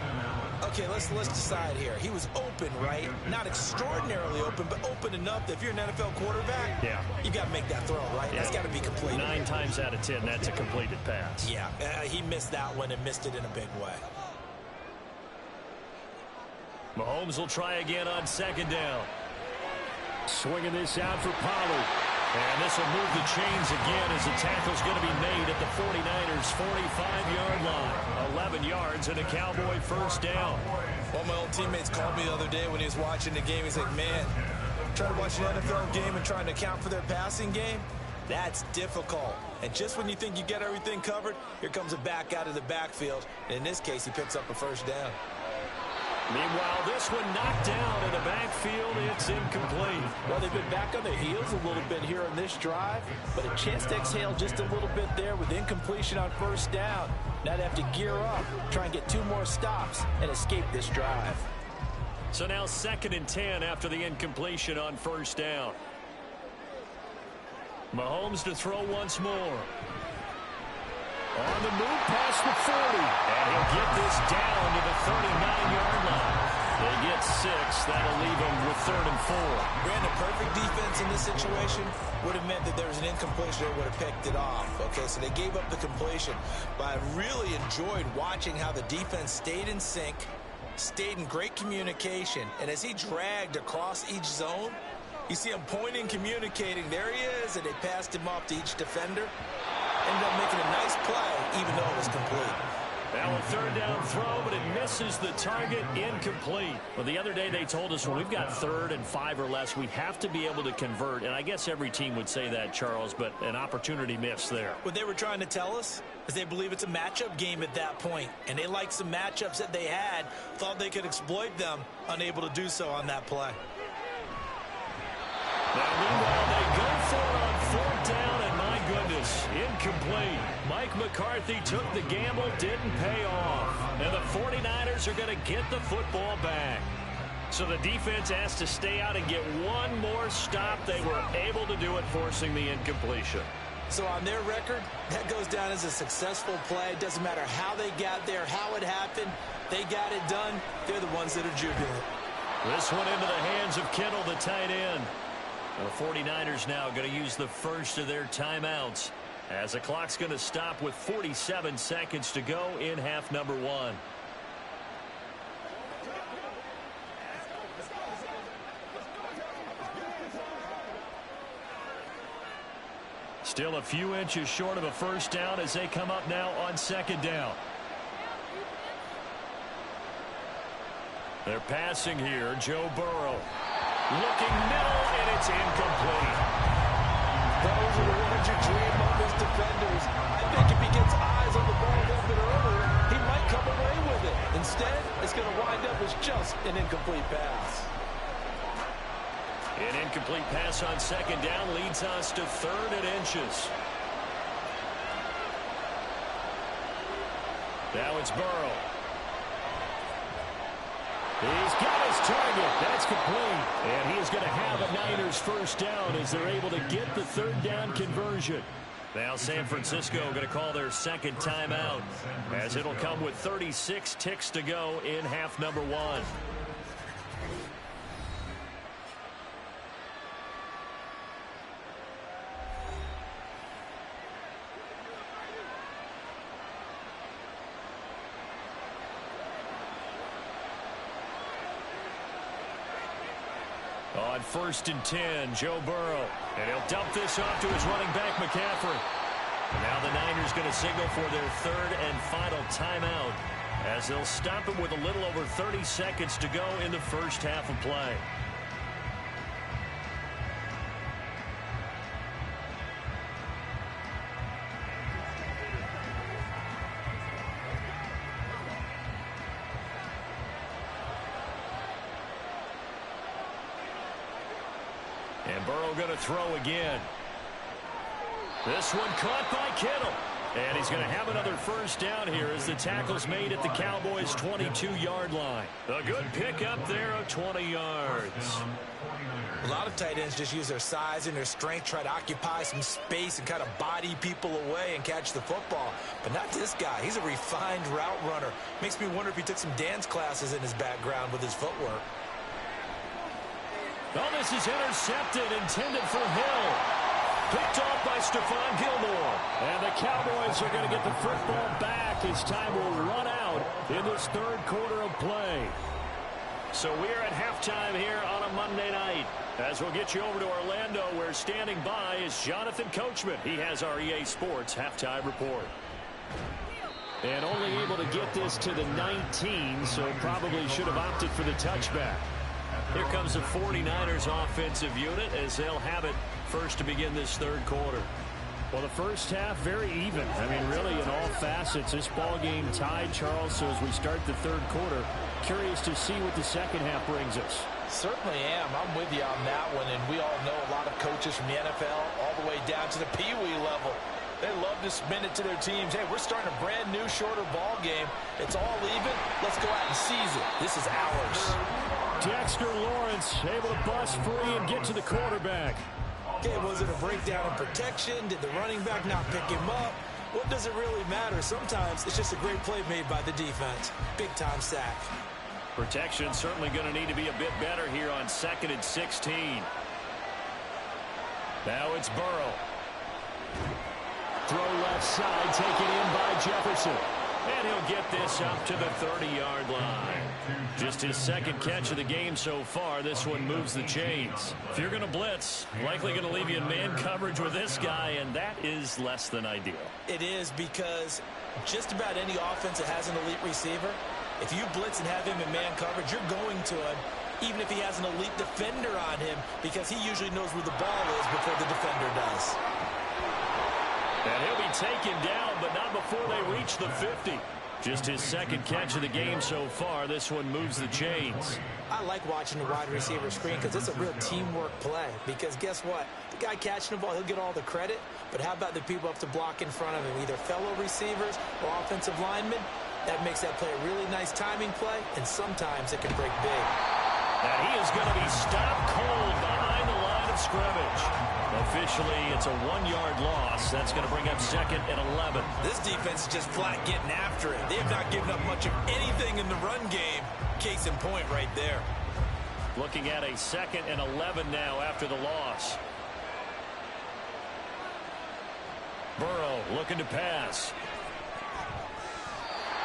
Okay, let's decide here. He was open, right? Not extraordinarily open, but open enough that if you're an NFL quarterback, you got to make that throw, right? That's got to be complete. 9 times out of 10, that's a completed pass. Yeah, he missed that one and missed it in a big way. Mahomes will try again on second down. Swinging this out for Pollard. And this will move the chains again as the tackle's going to be made at the 49ers' 45-yard line. 11 yards and a Cowboy first down. One of my old teammates called me the other day when he was watching the game. He's like, man, trying to watch an NFL game and trying to account for their passing game, that's difficult. And just when you think you get everything covered, here comes a back out of the backfield. And in this case, he picks up a first down. Meanwhile, this one knocked down in the backfield. It's incomplete. Well, they've been back on their heels a little bit here on this drive, but a chance to exhale just a little bit there with incompletion on first down. Now they have to gear up, try and get 2 more stops, and escape this drive. So now 2nd and 10 after the incompletion on first down. Mahomes to throw once more. On the move past the 40. And he'll get this down to the 39-yard line. They get 6. That'll leave him with 3rd and 4. Brandon, perfect defense in this situation would have meant that there was an incompletion. They would have picked it off. Okay, so they gave up the completion. But I really enjoyed watching how the defense stayed in sync, stayed in great communication. And as he dragged across each zone, you see him pointing, communicating. There he is, and they passed him off to each defender. Ended up making a nice play, even though it was complete. Now a 3rd down throw, but it misses the target, incomplete. Well, the other day they told us when we've got 3rd and 5 or less, we have to be able to convert. And I guess every team would say that, Charles, but an opportunity missed there. What they were trying to tell us is they believe it's a matchup game at that point. And they liked some matchups that they had, thought they could exploit them, unable to do so on that play. Now, meanwhile, they go for it on 4th down, and my goodness, incomplete. Mike McCarthy took the gamble, didn't pay off. And the 49ers are going to get the football back. So the defense has to stay out and get 1 more stop. They were able to do it, forcing the incompletion. So on their record, that goes down as a successful play. It doesn't matter how they got there, how it happened. They got it done. They're the ones that are jubilant. This one into the hands of Kittle, the tight end. The 49ers now going to use the first of their timeouts as the clock's going to stop with 47 seconds to go in half number 1. Still a few inches short of a first down as they come up now on 2nd down. They're passing here. Joe Burrow. Looking middle, and it's incomplete. Those are the ones you dream of as defenders. I think if he gets eyes on the ball a little bit earlier, he might come away with it. Instead, it's going to wind up as just an incomplete pass. An incomplete pass on 2nd down leads us to 3rd and inches. Now it's Burrow. He's got his target. That's complete. And he is going to have a Niners first down as they're able to get the 3rd down conversion. Now San Francisco going to call their second timeout, as it'll come with 36 ticks to go in half number 1. On 1st and 10, Joe Burrow. And he'll dump this off to his running back, McCaffrey. And now the Niners going to signal for their third and final timeout, as they'll stop it with a little over 30 seconds to go in the first half of play. And Burrow going to throw again. This one caught by Kittle. And he's going to have another first down here as the tackle's made at the Cowboys' 22-yard line. A good pickup there of 20 yards. A lot of tight ends just use their size and their strength, try to occupy some space and kind of body people away and catch the football. But not this guy. He's a refined route runner. Makes me wonder if he took some dance classes in his background with his footwork. Oh, this is intercepted, intended for Hill. Picked off by Stephon Gilmore. And the Cowboys are going to get the football back as time will run out in this third quarter of play. So we are at halftime here on a Monday night. As we'll get you over to Orlando, where standing by is Jonathan Coachman. He has our EA Sports halftime report. And only able to get this to the 19, so probably should have opted for the touchback. Here comes the 49ers offensive unit as they'll have it first to begin this third quarter. Well, the first half, very even. I mean, really, in all facets, this ball game tied, Charles. So as we start the third quarter, curious to see what the second half brings us. Certainly am. I'm with you on that one. And we all know a lot of coaches from the NFL all the way down to the Pee Wee level. They love to spin it to their teams. Hey, we're starting a brand new, shorter ball game. It's all even. Let's go out and seize it. This is ours. Dexter Lawrence able to bust free and get to the quarterback. Okay, was it a breakdown in protection? Did the running back not pick him up? What does it really matter? Sometimes it's just a great play made by the defense. Big-time sack. Protection certainly going to need to be a bit better here on 2nd and 16. Now it's Burrow. Throw left side, taken in by Jefferson. And he'll get this up to the 30-yard line. Just his second catch of the game so far. This one moves the chains. If you're going to blitz, likely going to leave you in man coverage with this guy, and that is less than ideal. It is, because just about any offense that has an elite receiver, if you blitz and have him in man coverage, you're going to him, even if he has an elite defender on him, because he usually knows where the ball is before the defender does. And he'll be taken down, but not before they reach the 50. Just his second catch of the game so far. This one moves the chains. I like watching the wide receiver screen because it's a real teamwork play. Because guess what? The guy catching the ball, he'll get all the credit. But how about the people up to block in front of him, either fellow receivers or offensive linemen? That makes that play a really nice timing play, and sometimes it can break big. And he is going to be stopped cold behind the line of scrimmage. Officially, it's a 1-yard loss. That's going to bring up 2nd and 11. This defense is just flat getting after it. They have not given up much of anything in the run game. Case in point right there. Looking at a 2nd and 11 now after the loss. Burrow looking to pass.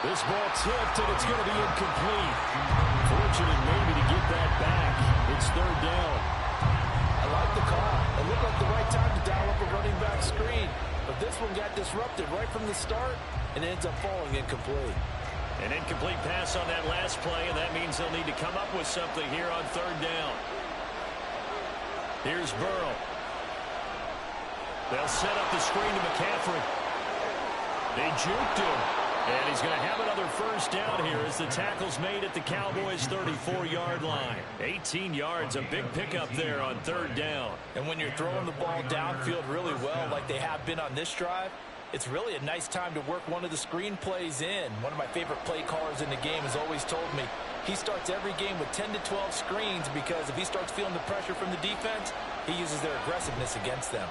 This ball tipped, and it's going to be incomplete. Fortunate maybe to get that back. It's 3rd down. I like the call. It looked like the right time to dial up a running back screen. But this one got disrupted right from the start and ends up falling incomplete. An incomplete pass on that last play, and that means they'll need to come up with something here on 3rd down. Here's Burrow. They'll set up the screen to McCaffrey. They juked him. And he's going to have another first down here as the tackle's made at the Cowboys' 34-yard line. 18 yards, a big pickup there on 3rd down. And when you're throwing the ball downfield really well like they have been on this drive, it's really a nice time to work one of the screen plays in. One of my favorite play callers in the game has always told me he starts every game with 10 to 12 screens because if he starts feeling the pressure from the defense, he uses their aggressiveness against them.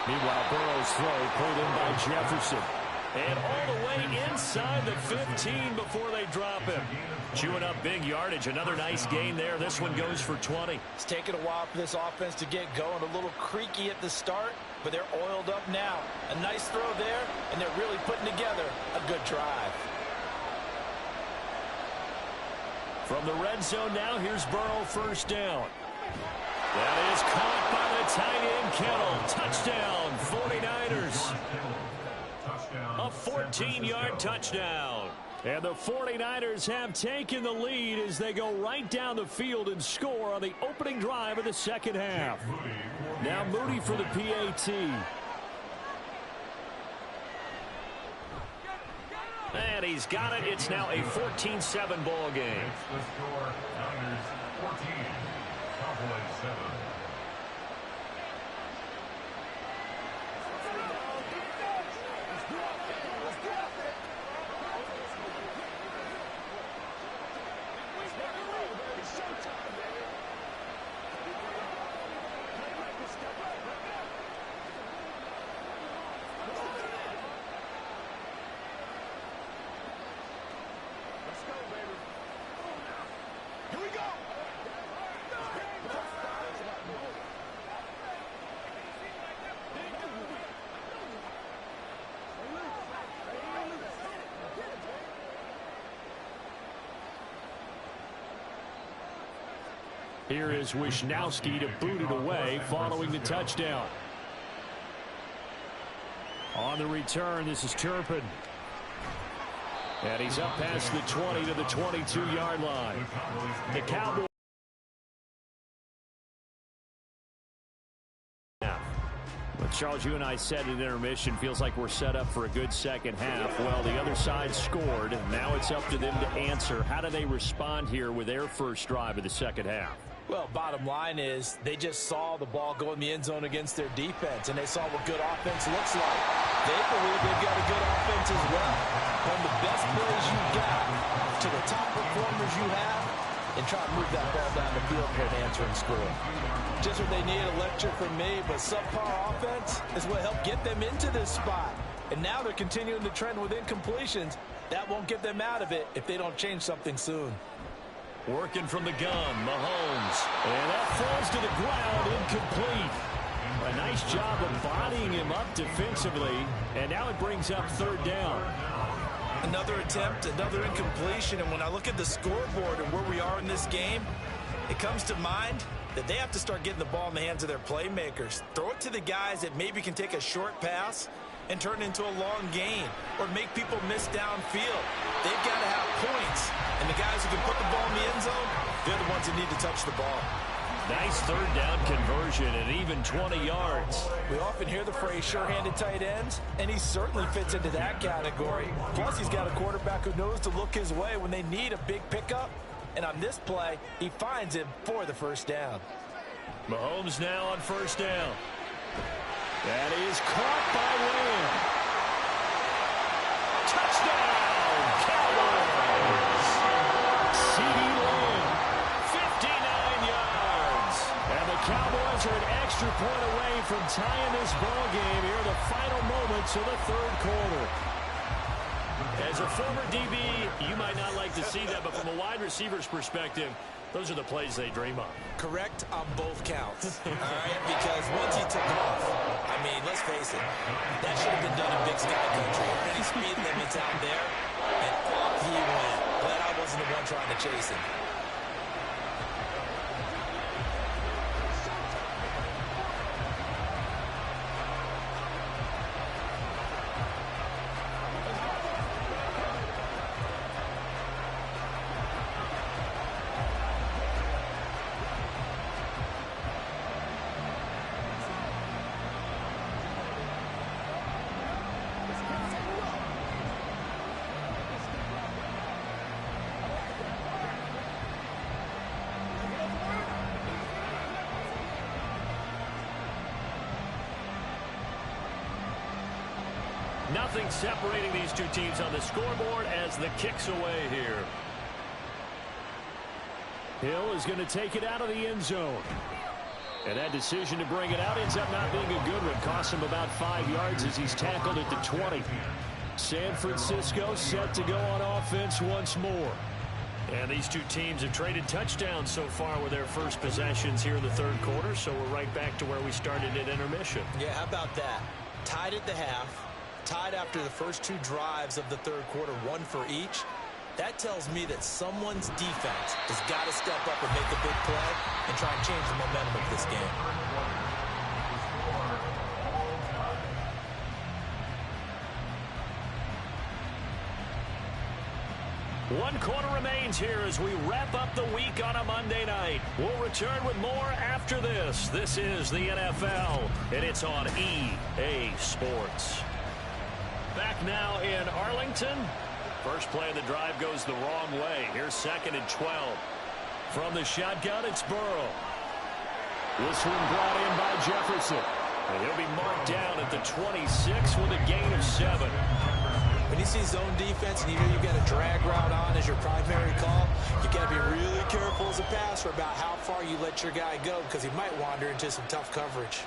Meanwhile, Burrow's throw pulled in by Jefferson. And all the way inside the 15 before they drop him. Chewing up big yardage. Another nice gain there. This one goes for 20. It's taken a while for this offense to get going. A little creaky at the start, but they're oiled up now. A nice throw there, and they're really putting together a good drive. From the red zone now, here's Burrow, first down. That is caught by the tight end, Kittle. Touchdown, 49ers. A 14-yard touchdown. And the 49ers have taken the lead as they go right down the field and score on the opening drive of the second half. Now Moody for the PAT. And he's got it. It's now a 14-7 ball game. The score, Niners 14, Cowboys 7. Here is Wisnowski to boot it away following the touchdown. On the return, this is Turpin. And he's up past the 20 to the 22-yard line. The Cowboys. But Charles, you and I said in intermission, feels like we're set up for a good second half. Well, the other side scored. Now it's up to them to answer. How do they respond here with their first drive of the second half? Well, bottom line is they just saw the ball go in the end zone against their defense, and they saw what good offense looks like. They believe they've got a good offense as well. From the best plays you've got to the top performers you have, and try to move that ball down the field for an answering score. Just what they need, a lecture from me, but subpar offense is what helped get them into this spot. And now they're continuing the trend with incompletions. That won't get them out of it if they don't change something soon. Working from the gun, Mahomes. And that falls to the ground, incomplete. A nice job of bodying him up defensively. And now it brings up third down. Another attempt, another incompletion. And when I look at the scoreboard and where we are in this game, it comes to mind that they have to start getting the ball in the hands of their playmakers. Throw it to the guys that maybe can take a short pass and turn it into a long gain or make people miss downfield. They've got to have points. And the guys who can put the ball in the end zone, they're the ones that need to touch the ball. Nice third down conversion and even 20 yards. We often hear the phrase sure-handed tight ends, and he certainly fits into that category. Plus, he's got a quarterback who knows to look his way when they need a big pickup. And on this play, he finds him for the first down. Mahomes now on first down. That is caught by Lamb. Touchdown, Cowboys. CeeDee Lamb, 59 yards. And the Cowboys are an extra point away from tying this ball game here in the final moments of the third quarter. As a former DB, you might not like to see that, but from a wide receiver's perspective, those are the plays they dream of. Correct on both counts. All right, because once he took off, I mean, let's face it, that should have been done in Big Sky Country. Any speed limits out there, and off he went. Glad I wasn't the one trying to chase him. Nothing separating these two teams on the scoreboard as the kick's away here. Hill is going to take it out of the end zone. And that decision to bring it out ends up not being a good one. Costs him about 5 yards as he's tackled at the 20. San Francisco set to go on offense once more. And these two teams have traded touchdowns so far with their first possessions here in the third quarter, so we're right back to where we started at intermission. Yeah, how about that? Tied at the half, tied after the first two drives of the third quarter, one for each. That tells me that someone's defense has got to step up and make a big play and try and change the momentum of this game. One quarter remains here as we wrap up the week on a Monday night. We'll return with more after this. This is the NFL, and it's on EA Sports. Back now in Arlington. First play of the drive goes the wrong way. Here's 2nd and 12. From the shotgun, it's Burrow. This one brought in by Jefferson. And he'll be marked down at the 26 with a gain of 7. When you see zone defense and you know you've got a drag route on as your primary call, you got to be really careful as a passer about how far you let your guy go because he might wander into some tough coverage.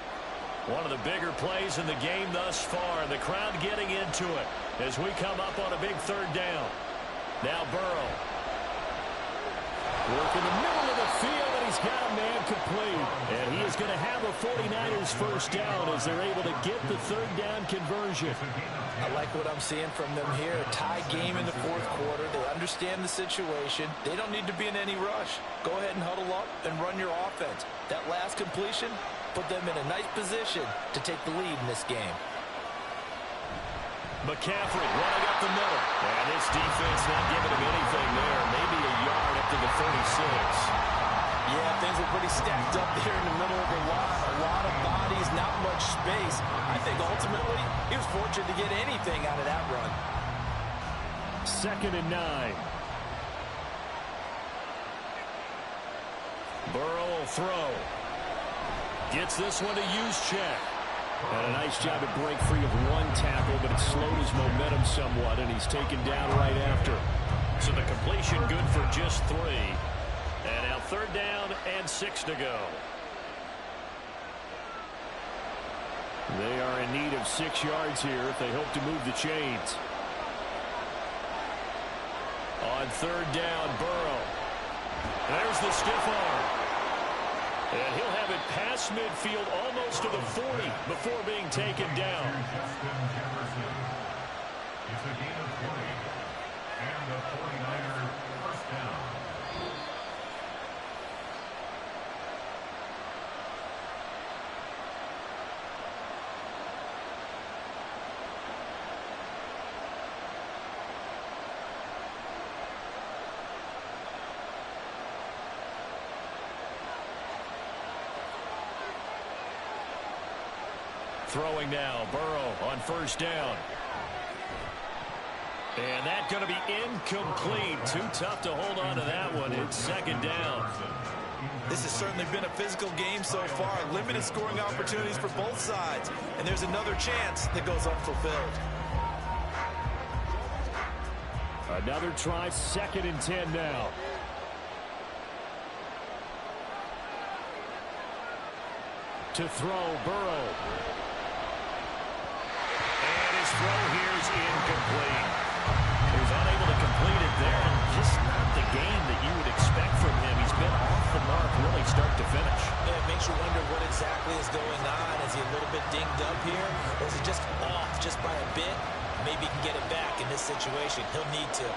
One of the bigger plays in the game thus far. The crowd getting into it as we come up on a big 3rd down. Now Burrow. Work in the middle of the field, and he's got a man complete. And he is going to have a 49ers first down as they're able to get the 3rd down conversion. I like what I'm seeing from them here. A tie game in the fourth quarter. They understand the situation. They don't need to be in any rush. Go ahead and huddle up and run your offense. That last completion put them in a nice position to take the lead in this game. McCaffrey running up the middle. And this defense not giving him anything there. Maybe a yard up to the 36. Yeah, things were pretty stacked up there in the middle of the line. A lot of bodies, not much space. I think ultimately he was fortunate to get anything out of that run. 2nd and 9. Burrow will throw. Gets this one to Juszczyk. And a nice job to break free of one tackle, but it slowed his momentum somewhat, and he's taken down right after. So the completion good for just 3. And now 3rd down and 6 to go. They are in need of 6 yards here if they hope to move the chains. On 3rd down, Burrow. There's the stiff arm. And he'll have it past midfield almost to the 40 before being taken down. It's a gain of 20. And the 49er first down. Throwing now, Burrow on 1st down. And that's going to be incomplete. Too tough to hold on to that one. It's 2nd down. This has certainly been a physical game so far. Limited scoring opportunities for both sides. And there's another chance that goes unfulfilled. Another try, 2nd and 10 now. To throw, Burrow. Throw here is incomplete. He was unable to complete it there, and just not the game that you would expect from him. He's been off the mark really start to finish. Yeah, it makes you wonder what exactly is going on. Is he a little bit dinged up here, or is he just off just by a bit? Maybe he can get it back in this situation. He'll need to.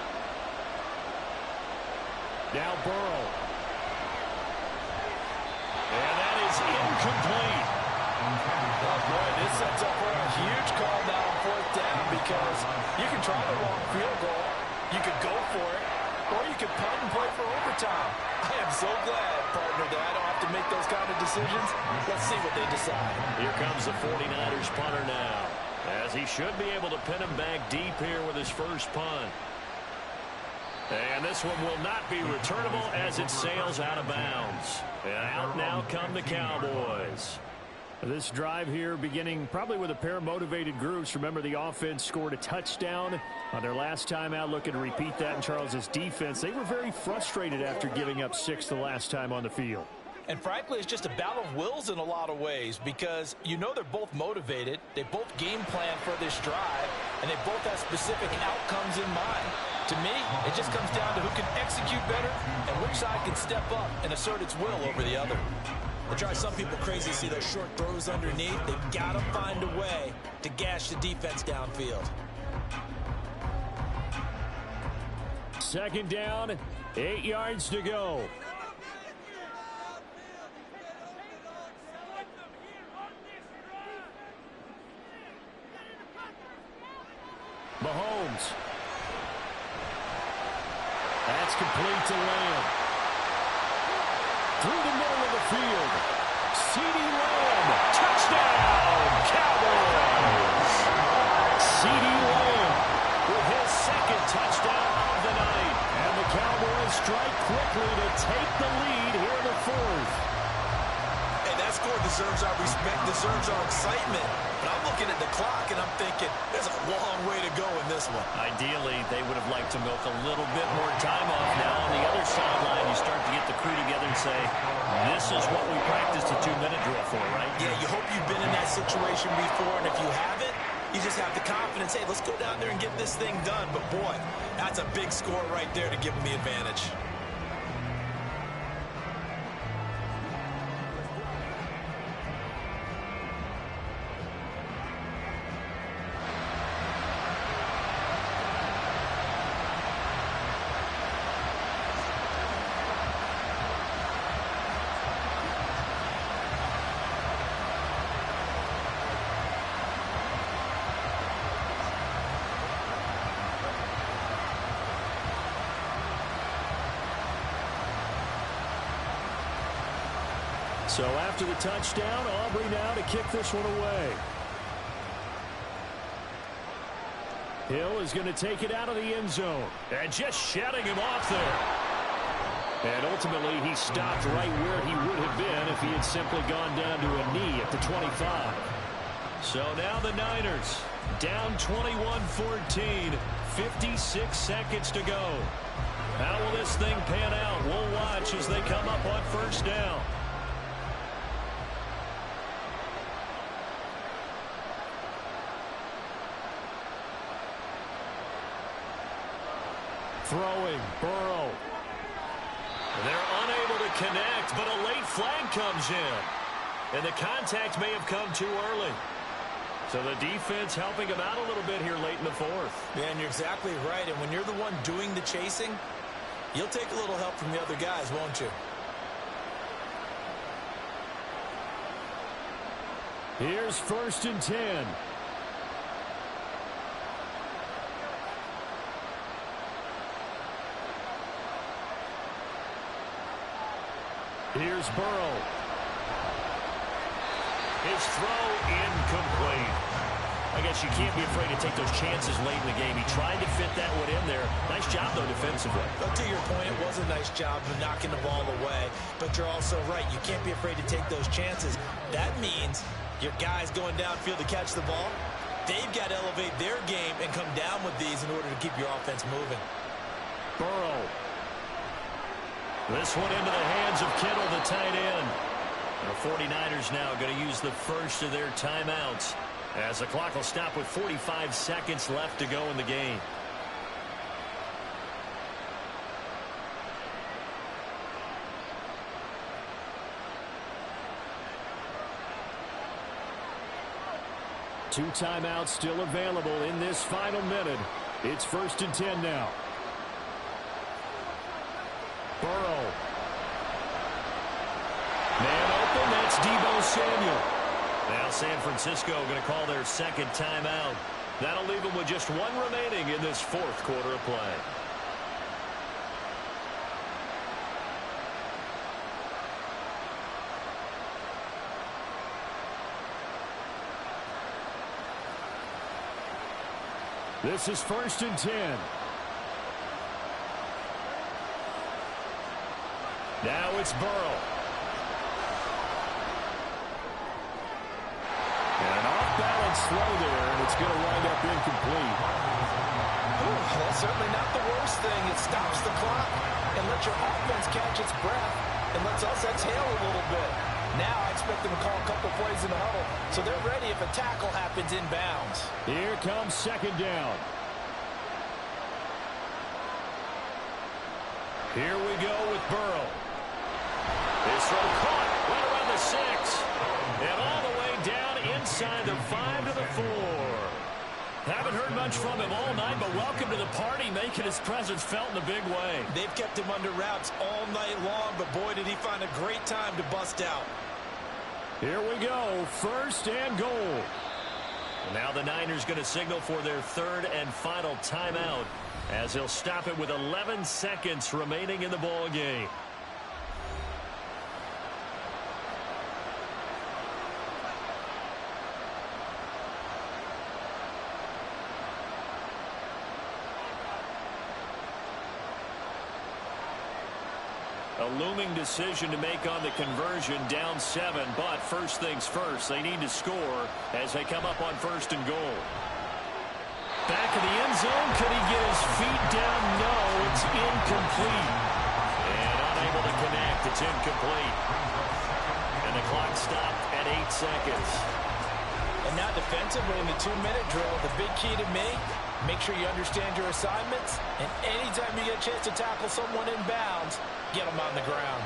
Now Burrow. And that is incomplete. Oh, boy, this sets up for a huge call now on 4th down because you can try the long field goal, you could go for it, or you could punt and play for overtime. I am so glad, partner, that I don't have to make those kind of decisions. Let's see what they decide. Here comes the 49ers punter now, as he should be able to pin him back deep here with his first punt. And this one will not be returnable as it sails out of bounds. And out now come the Cowboys. This drive here beginning probably with a pair of motivated groups. Remember, the offense scored a touchdown on their last time out. Looking to repeat that in Charles's defense. They were very frustrated after giving up 6 the last time on the field. And frankly, it's just a battle of wills in a lot of ways because you know they're both motivated. They both game plan for this drive, and they both have specific outcomes in mind. To me, it just comes down to who can execute better and which side can step up and assert its will over the other. It drives some people crazy to see those short throws underneath. They've got to find a way to gash the defense downfield. Second down, 8 yards to go. Mahomes. That's complete to Lamb. Through the middle of the field. CeeDee Lamb. Touchdown, Cowboys. CeeDee Lamb with his second touchdown of the night. And the Cowboys strike quickly to take the lead here in the fourth. Hey, that score deserves our respect, deserves our excitement. But I'm looking at the clock, and I'm thinking, there's a long way to go in this one. Ideally, they would have liked to milk a little bit more time off. Now on the other sideline, you start to get the crew together and say, this is what we practiced a 2-minute drill for, right? Yeah, you hope you've been in that situation before, and if you haven't, you just have the confidence, hey, let's go down there and get this thing done. But, boy, that's a big score right there to give them the advantage. So after the touchdown, Aubrey now to kick this one away. Hill is going to take it out of the end zone. And just shutting him off there. And ultimately, he stopped right where he would have been if he had simply gone down to a knee at the 25. So now the Niners down 21-14, 56 seconds to go. How will this thing pan out? We'll watch as they come up on first down. Throwing, Burrow. They're unable to connect, but a late flag comes in. And the contact may have come too early. So the defense helping him out a little bit here late in the fourth. Yeah, and you're exactly right. And when you're the one doing the chasing, you'll take a little help from the other guys, won't you? Here's 1st and 10. Here's Burrow. His throw incomplete. I guess you can't be afraid to take those chances late in the game. He tried to fit that one in there. Nice job, though, defensively. But to your point, it was a nice job of knocking the ball away. But you're also right. You can't be afraid to take those chances. That means your guys going downfield to catch the ball, they've got to elevate their game and come down with these in order to keep your offense moving. Burrow. This one into the hands of Kittle, the tight end. The 49ers now going to use the first of their timeouts as the clock will stop with 45 seconds left to go in the game. Two timeouts still available in this final minute. It's 1st and 10 now. Burrow. Man open, that's Deebo Samuel. Now San Francisco going to call their second timeout. That'll leave them with just one remaining in this fourth quarter of play. This is 1st and 10. Now it's Burrow. And an off-balance throw there, and it's going to wind up incomplete. That's certainly not the worst thing. It stops the clock and lets your offense catch its breath. and lets us exhale a little bit. Now I expect them to call a couple plays in the huddle, so they're ready if a tackle happens inbounds. Here comes second down. Here we go with Burrow. His throw caught right around the 6. And all the way down inside the 5 to the 4. Haven't heard much from him all night, but welcome to the party, making his presence felt in a big way. They've kept him under wraps all night long, but boy, did he find a great time to bust out. Here we go, first and goal. Now the Niners going to signal for their third and final timeout as he'll stop it with 11 seconds remaining in the ball game. A looming decision to make on the conversion, down 7, but first things first, they need to score as they come up on first and goal. Back in the end zone, could he get his feet down? No, it's incomplete. And unable to connect, it's incomplete. And the clock stopped at 8 seconds. And now defensively in the 2-minute drill, the big key to me, make sure you understand your assignments, and anytime you get a chance to tackle someone in bounds, get them on the ground.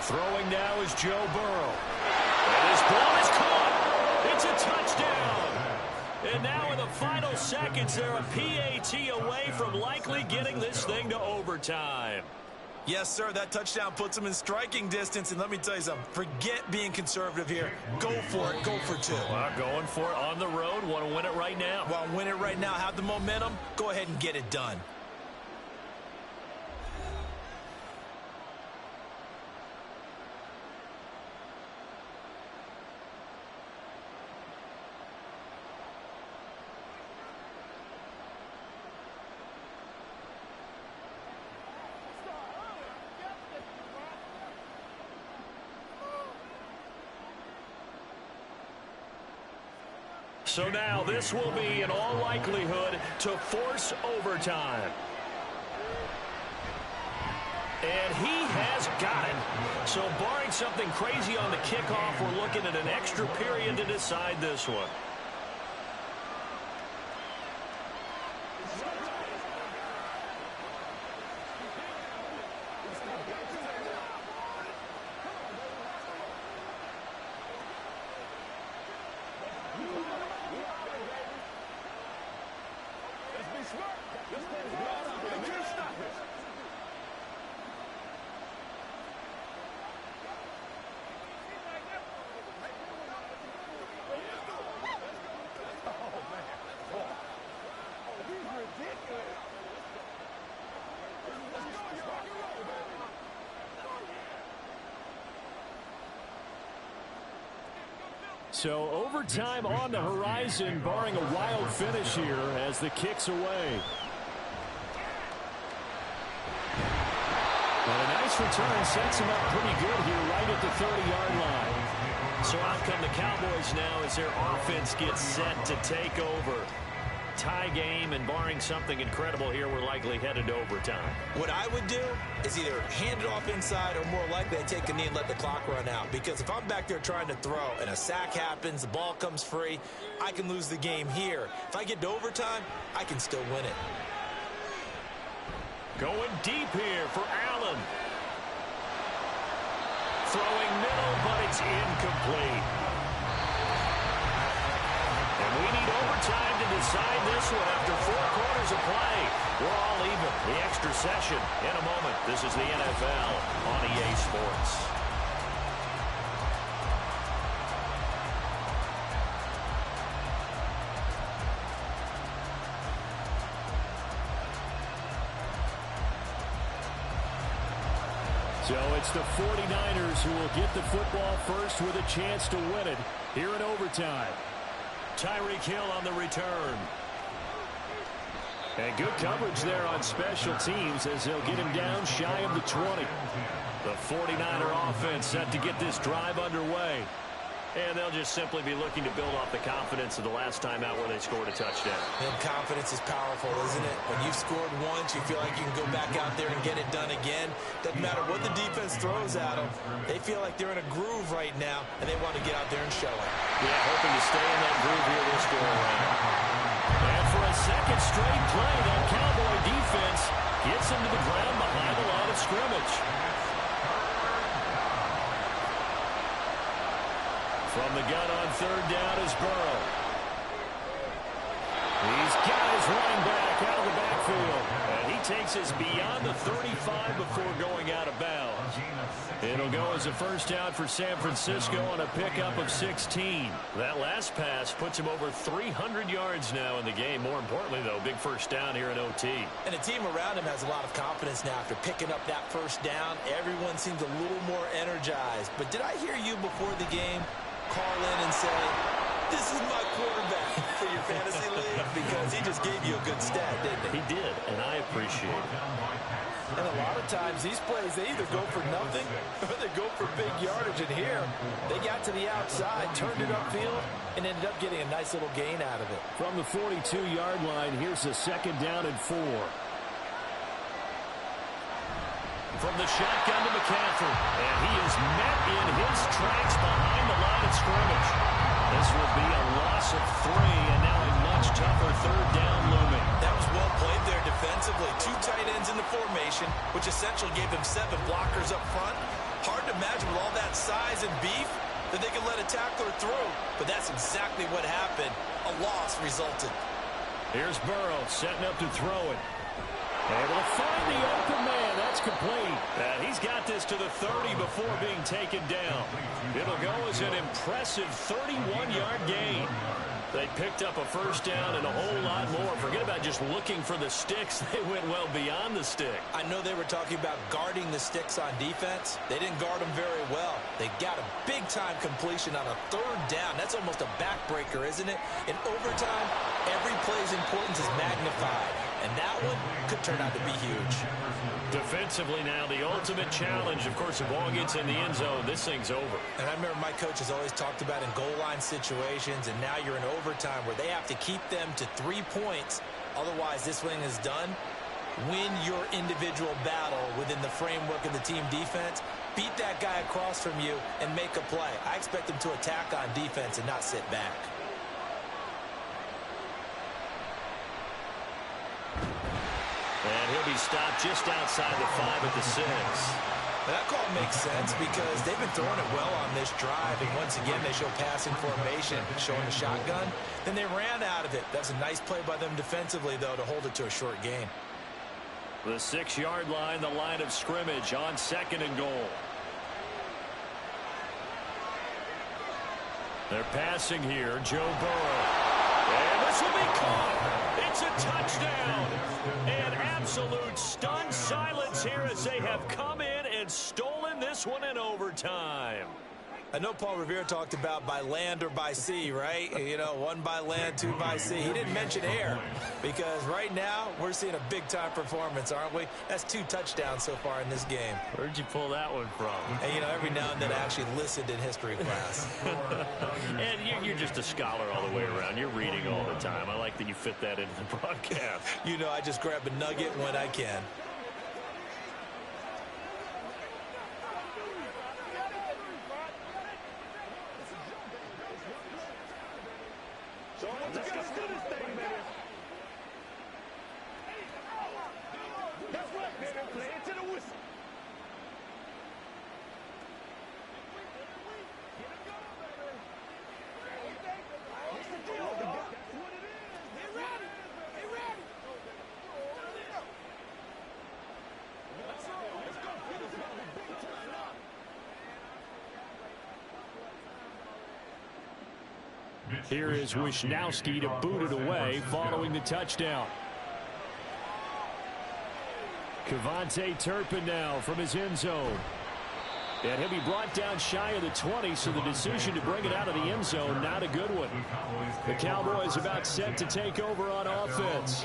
Throwing now is Joe Burrow. And his ball is caught. It's a touchdown. And now in the final seconds, they're a PAT away from likely getting this thing to overtime. Yes, sir, that touchdown puts them in striking distance, and let me tell you something, forget being conservative here. Go for it, go for 2. Well, going for it on the road, want to win it right now. Well, win it right now, have the momentum, go ahead and get it done. So now this will be, in all likelihood, to force overtime. And he has got it. So barring something crazy on the kickoff, we're looking at an extra period to decide this one. So overtime on the horizon, barring a wild finish here as the kick's away. And a nice return sets him up pretty good here right at the 30-yard line. So out come the Cowboys now as their offense gets set to take over. Tie game, and barring something incredible here, we're likely headed to overtime. What I would do is either hand it off inside or more likely I'd take a knee and let the clock run out. Because if I'm back there trying to throw and a sack happens, the ball comes free, I can lose the game here. If I get to overtime, I can still win it. Going deep here for Allen. Throwing middle, but it's incomplete. And we need overtime to decide this one after 4 quarters of play. We're all even. The extra session in a moment. This is the NFL on EA Sports. So it's the 49ers who will get the football first with a chance to win it here in overtime. Tyreek Hill on the return. And good coverage there on special teams as they'll get him down shy of the 20. The 49er offense set to get this drive underway. And they'll just simply be looking to build off the confidence of the last time out where they scored a touchdown. And confidence is powerful, isn't it? When you've scored once, you feel like you can go back out there and get it done again. Doesn't matter what the defense throws at them. They feel like they're in a groove right now, and they want to get out there and show it. Yeah, hoping to stay in that groove here this go-around. And for a second straight play, that Cowboy defense gets into the ground behind the line of scrimmage. From the gun on third down is Burrow. These guys running back out of the backfield. And he takes us beyond the 35 before going out of bounds. It'll go as a first down for San Francisco on a pickup of 16. That last pass puts him over 300 yards now in the game. More importantly, though, big first down here in OT. And the team around him has a lot of confidence now after picking up that first down. Everyone seems a little more energized. But did I hear you before the game call in and say, this is my quarterback for your fantasy league? Because he just gave you a good stat, didn't he? He did, and I appreciate it. And a lot of times these plays, they either go for nothing or they go for big yardage. And here, they got to the outside, turned it upfield, and ended up getting a nice little gain out of it. From the 42-yard line, here's a second down and 4. From the shotgun to McCaffrey, and he is met in his tracks behind the line of scrimmage. This will be a loss of 3, and now a much tougher third down looming. That was well played there defensively. 2 tight ends in the formation, which essentially gave them 7 blockers up front. Hard to imagine with all that size and beef that they could let a tackler through, but that's exactly what happened. A loss resulted. Here's Burrow setting up to throw it. Able to find the open man. That's complete. And he's got this to the 30 before being taken down. It'll go as an impressive 31-yard gain. They picked up a first down and a whole lot more. Forget about just looking for the sticks. They went well beyond the stick. I know they were talking about guarding the sticks on defense. They didn't guard them very well. They got a big-time completion on a third down. That's almost a backbreaker, isn't it? In overtime, every play's importance is magnified. And that one could turn out to be huge. Defensively now, the ultimate challenge. Of course, the ball gets in the end zone. This thing's over. And I remember my coach has always talked about in goal line situations, and now you're in overtime where they have to keep them to 3 points. Otherwise, this thing is done. Win your individual battle within the framework of the team defense. Beat that guy across from you and make a play. I expect them to attack on defense and not sit back. And he'll be stopped just outside the 5 at the 6. Now that call makes sense because they've been throwing it well on this drive, and once again they show passing formation, showing the shotgun. Then they ran out of it. That's a nice play by them defensively, though, to hold it to a short gain. The 6-yard line, the line of scrimmage on 2nd and goal. They're passing here, Joe Burrow. And this will be caught. It's a touchdown. An absolute stunned silence here as they have come in and stolen this one in overtime. I know Paul Revere talked about by land or by sea, right? You know, 1 by land, 2 by sea. He didn't mention air because right now we're seeing a big-time performance, aren't we? That's 2 touchdowns so far in this game. Where'd you pull that one from? And, you know, every now and then I actually listened in history class. And you're just a scholar all the way around. You're reading all the time. I like that you fit that into the broadcast. You know, I just grab a nugget when I can. Let's go do this thing, baby. That's right, baby. Play it to the whistle. Get it going, baby. What's the deal? That's what it is. Get ready. Get ready. Let's go. Let's go. Get this about the big turn up. Here is Wisnowski to boot it away following the touchdown. Kevontae Turpin now from his end zone. And he'll be brought down shy of the 20, so the decision to bring it out of the end zone, not a good one. The Cowboys about set to take over on offense.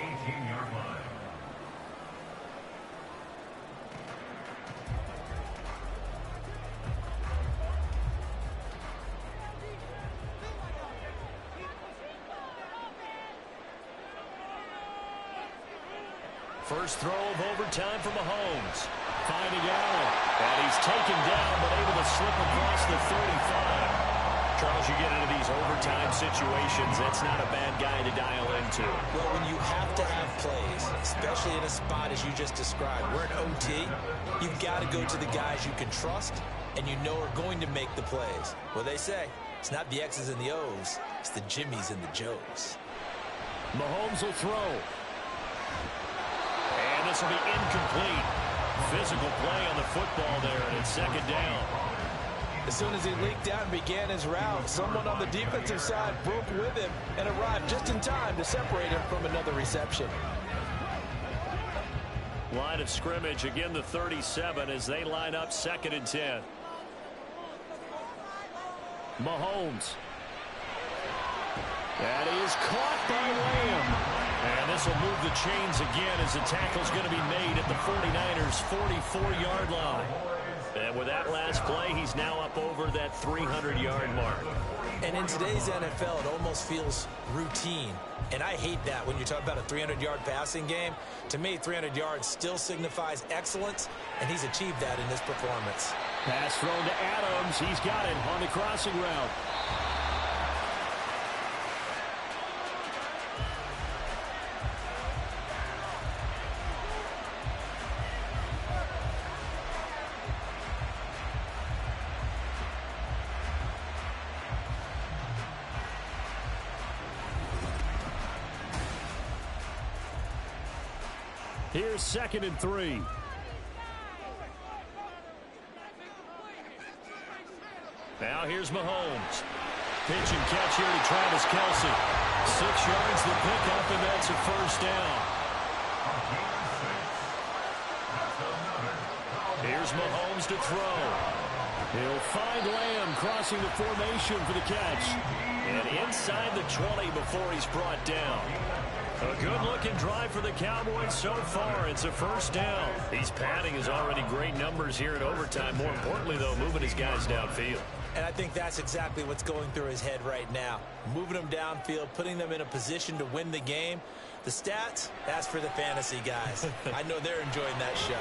First throw of overtime for Mahomes. Finding Allen. He's taken down, but able to slip across the 35. Charles, you get into these overtime situations, that's not a bad guy to dial into. Well, when you have to have plays, especially in a spot as you just described, we're in OT, you've got to go to the guys you can trust and you know are going to make the plays. Well, they say it's not the X's and the O's, it's the Jimmies and the Joes. Mahomes will throw. And this will be incomplete. Physical play on the football there, and it's second down. As soon as he leaked out and began his route, someone on the defensive side broke with him and arrived just in time to separate him from another reception. Line of scrimmage, again the 37 as they line up 2nd and 10. Mahomes. And he is caught by Lamb. And this will move the chains again as the tackle's going to be made at the 49ers' 44-yard line. And with that last play, he's now up over that 300-yard mark. And in today's NFL, it almost feels routine. And I hate that when you talk about a 300-yard passing game. To me, 300 yards still signifies excellence, and he's achieved that in this performance. Pass thrown to Adams. He's got it on the crossing route. Here's 2nd and 3. Now here's Mahomes. Pitch and catch here to Travis Kelce. 6 yards the pickup, and that's a first down. Here's Mahomes to throw. He'll find Lamb crossing the formation for the catch. And inside the 20 before he's brought down. A good-looking drive for the Cowboys so far. It's a first down. He's padding his already great numbers here in overtime. More importantly, though, moving his guys downfield. And I think that's exactly what's going through his head right now. Moving them downfield, putting them in a position to win the game. The stats, that's for the fantasy guys. I know they're enjoying that show.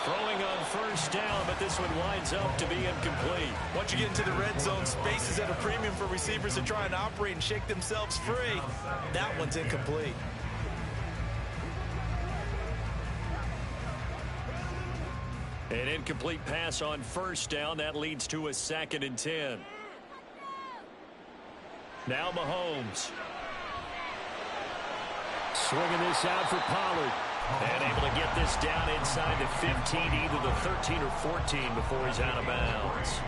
Throwing on first down, but this one winds up to be incomplete. Once you get into the red zone, space is at a premium for receivers to try and operate and shake themselves free. That one's incomplete. An incomplete pass on first down. That leads to a 2nd and 10. Now Mahomes. Swinging this out for Pollard. And able to get this down inside the 15, either the 13 or 14 before he's out of bounds.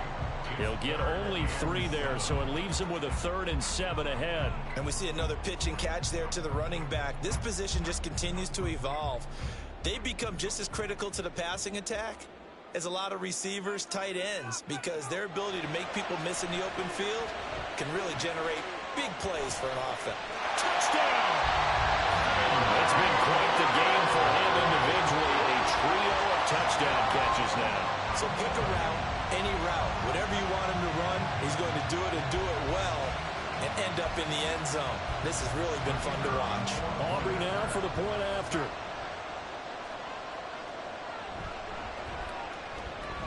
He'll get only 3 there, so it leaves him with a 3rd and 7 ahead. And we see another pitch and catch there to the running back. This position just continues to evolve. They become just as critical to the passing attack as a lot of receivers, tight ends, because their ability to make people miss in the open field can really generate big plays for an offense. Touchdown! It's been quite the game for him individually. A trio of touchdown catches now. So pick a route, any route. Whatever you want him to run, he's going to do it and do it well and end up in the end zone. This has really been fun to watch. Aubrey now for the point after.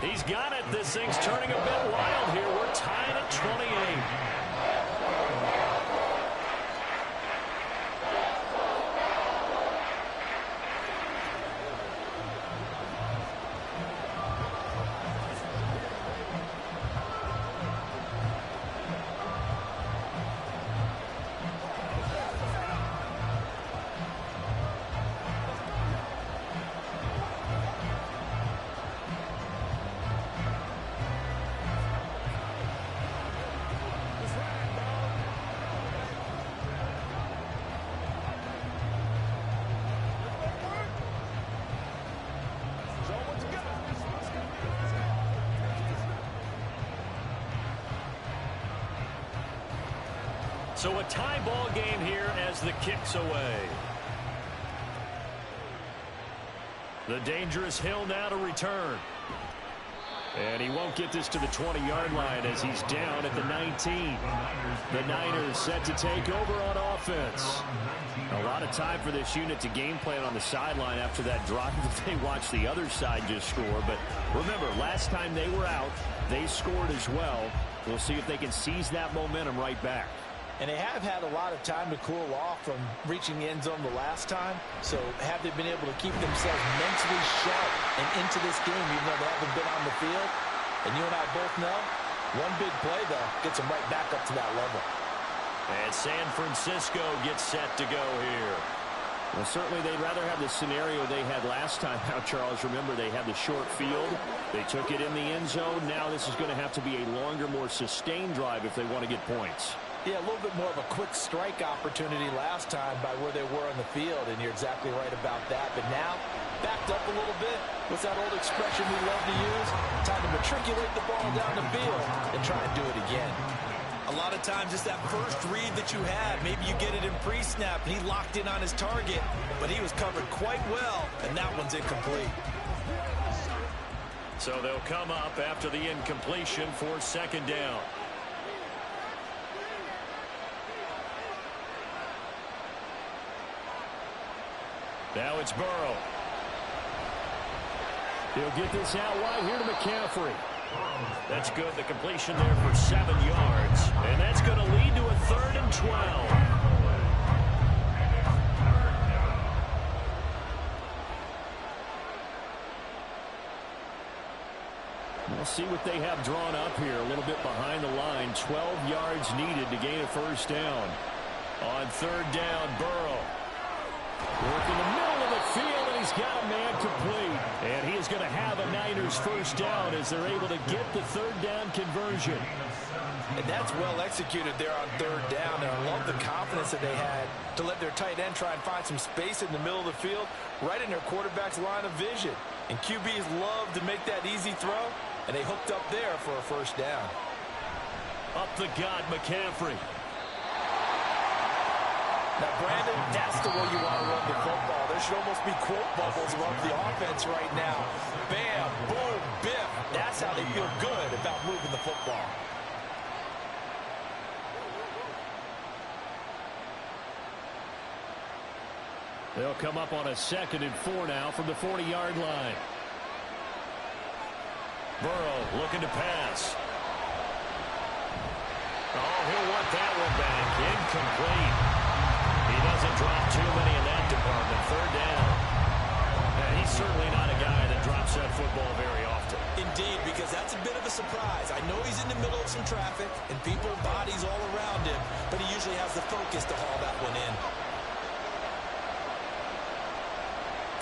He's got it. This thing's turning a bit wild here. We're tied at 28. So a tie ball game here as the kick's away. The dangerous Hill now to return. And he won't get this to the 20-yard line as he's down at the 19. The Niners set to take over on offense. A lot of time for this unit to game plan on the sideline after that drive that they watched the other side just score. But remember, last time they were out, they scored as well. We'll see if they can seize that momentum right back. And they have had a lot of time to cool off from reaching the end zone the last time. So have they been able to keep themselves mentally sharp and into this game, even though they haven't been on the field? And you and I both know, one big play, though, gets them right back up to that level. And San Francisco gets set to go here. Well, certainly they'd rather have the scenario they had last time out, Charles. Remember, they had the short field. They took it in the end zone. Now this is going to have to be a longer, more sustained drive if they want to get points. Yeah, a little bit more of a quick strike opportunity last time by where they were on the field, and you're exactly right about that. But now, backed up a little bit. What's that old expression we love to use? Time to matriculate the ball down the field and try and do it again. A lot of times it's that first read that you had. Maybe you get it in pre-snap, and he locked in on his target, but he was covered quite well, and that one's incomplete. So they'll come up after the incompletion for second down. Now it's Burrow. He'll get this out wide here to McCaffrey. That's good. The completion there for 7 yards. And that's going to lead to a 3rd and 12. We'll see what they have drawn up here. A little bit behind the line. 12 yards needed to gain a first down. On 3rd down, Burrow. Work in the middle of the field, and he's got a man complete. And he is going to have a Niners first down as they're able to get the 3rd down conversion. And that's well executed there on 3rd down. And I love the confidence that they had to let their tight end try and find some space in the middle of the field, right in their quarterback's line of vision. And QBs love to make that easy throw, and they hooked up there for a first down. Up the gut, McCaffrey. Now, Brandon, that's the way you want to run the football. There should almost be quote bubbles around the offense right now. Bam, boom, biff. That's how they feel good about moving the football. They'll come up on a 2nd and 4 now from the 40-yard line. Burrow looking to pass. Oh, he'll want that one back. Incomplete. He doesn't drop too many in that department. 3rd down. And he's certainly not a guy that drops that football very often. Indeed, because that's a bit of a surprise. I know he's in the middle of some traffic and people, bodies all around him, but he usually has the focus to haul that one in.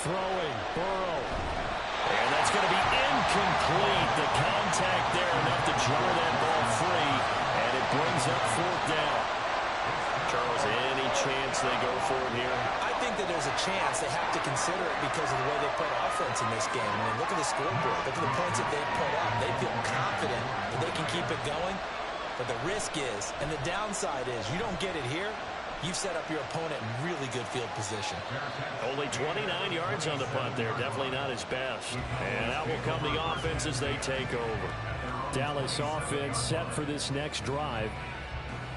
Throwing, Burrow. And that's going to be incomplete. The contact there enough to jar that ball free. And it brings up 4th down. Charles, any chance they go for it here? I think that there's a chance. They have to consider it because of the way they play offense in this game. I mean, look at the scoreboard. Look at the points that they've put up. They feel confident that they can keep it going. But the risk is, and the downside is, you don't get it here, you've set up your opponent in really good field position. Only 29 yards on the punt there. Definitely not his best. And out will come the offense as they take over. Dallas offense set for this next drive.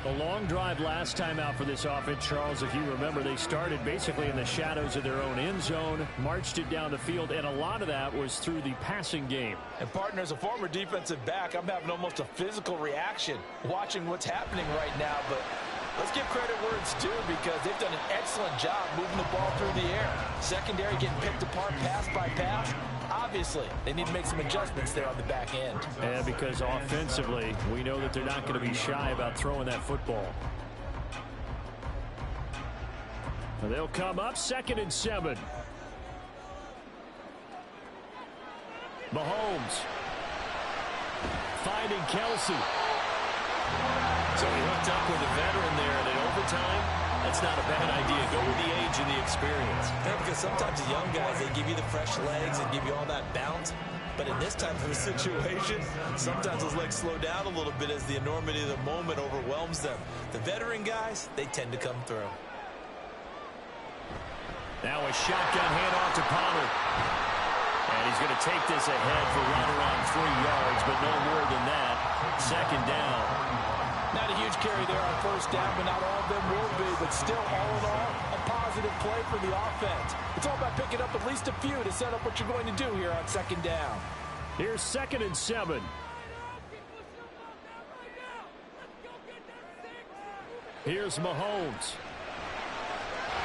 A long drive last time out for this offense, Charles. If you remember, they started basically in the shadows of their own end zone, marched it down the field, and a lot of that was through the passing game. And, partner, as a former defensive back, I'm having almost a physical reaction watching what's happening right now. But let's give credit where it's due because they've done an excellent job moving the ball through the air. Secondary getting picked apart pass by pass. Obviously, they need to make some adjustments there on the back end. And because offensively, we know that they're not going to be shy about throwing that football. And they'll come up 2nd and 7. Mahomes finding Kelsey. So he hooked up with a veteran there, and in overtime, that's not a bad idea. Go with the age and the experience. Yeah, because sometimes the young guys, they give you the fresh legs and give you all that bounce. But in this type of a situation, sometimes those legs slow down a little bit as the enormity of the moment overwhelms them. The veteran guys, they tend to come through. Now a shotgun handoff to Pollard. And he's going to take this ahead for right around 3 yards, but no more than that. Second down. Not a huge carry there on first down, but not all of them will be. But still, all in all, a positive play for the offense. It's all about picking up at least a few to set up what you're going to do here on second down. Here's 2nd and 7. Here's Mahomes.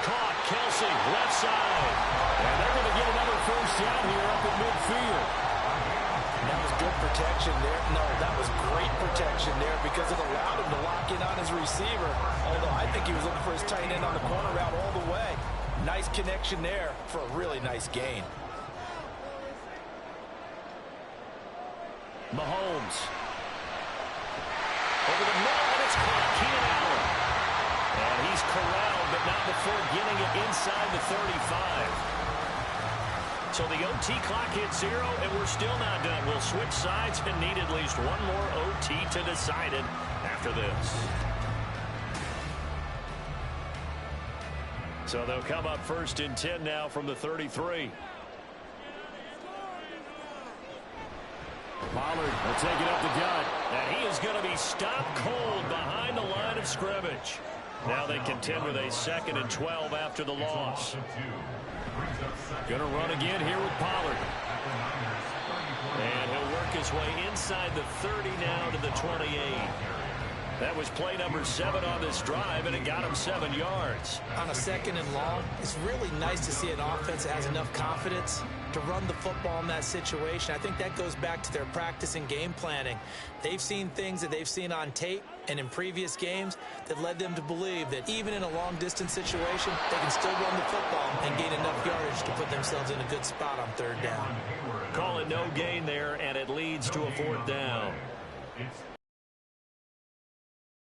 Caught, Kelsey, left side. And they're going to get another first down here up at midfield. That was good protection there. No, that was great protection there because it allowed him to lock in on his receiver. Although I think he was looking for his tight end on the corner route all the way. Nice connection there for a really nice gain. Mahomes. Over the middle, and it's caught. Keenan Allen. And he's corralled, but not before getting it inside the 35. So the OT clock hits 0, and we're still not done. We'll switch sides and need at least one more OT to decide it after this. So they'll come up 1st and 10 now from the 33. Pollard will take it up the gut, and he is going to be stopped cold behind the line of scrimmage. Now they contend with a 2nd and 12 after the loss. Going to run again here with Pollard. And he'll work his way inside the 30 now to the 28. That was play number 7 on this drive, and it got him 7 yards. On a 2nd and long, it's really nice to see an offense that has enough confidence to run the football in that situation. I think that goes back to their practice and game planning. They've seen things that they've seen on tape and in previous games that led them to believe that even in a long-distance situation, they can still run the football and gain enough yardage to put themselves in a good spot on 3rd down. Call it no gain there, and it leads to a 4th down.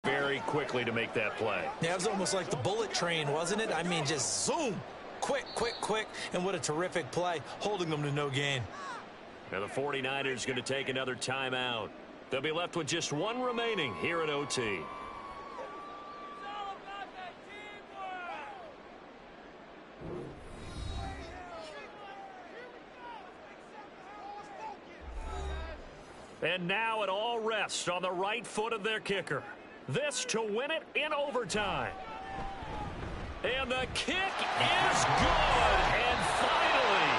Very quickly to make that play. Yeah, it was almost like the bullet train, wasn't it? I mean, just zoom. Quick, quick, quick. And what a terrific play, holding them to no gain. Now the 49ers going to take another timeout. They'll be left with just 1 remaining here at OT. And now it all rests on the right foot of their kicker. This to win it in overtime. And the kick is good. And finally,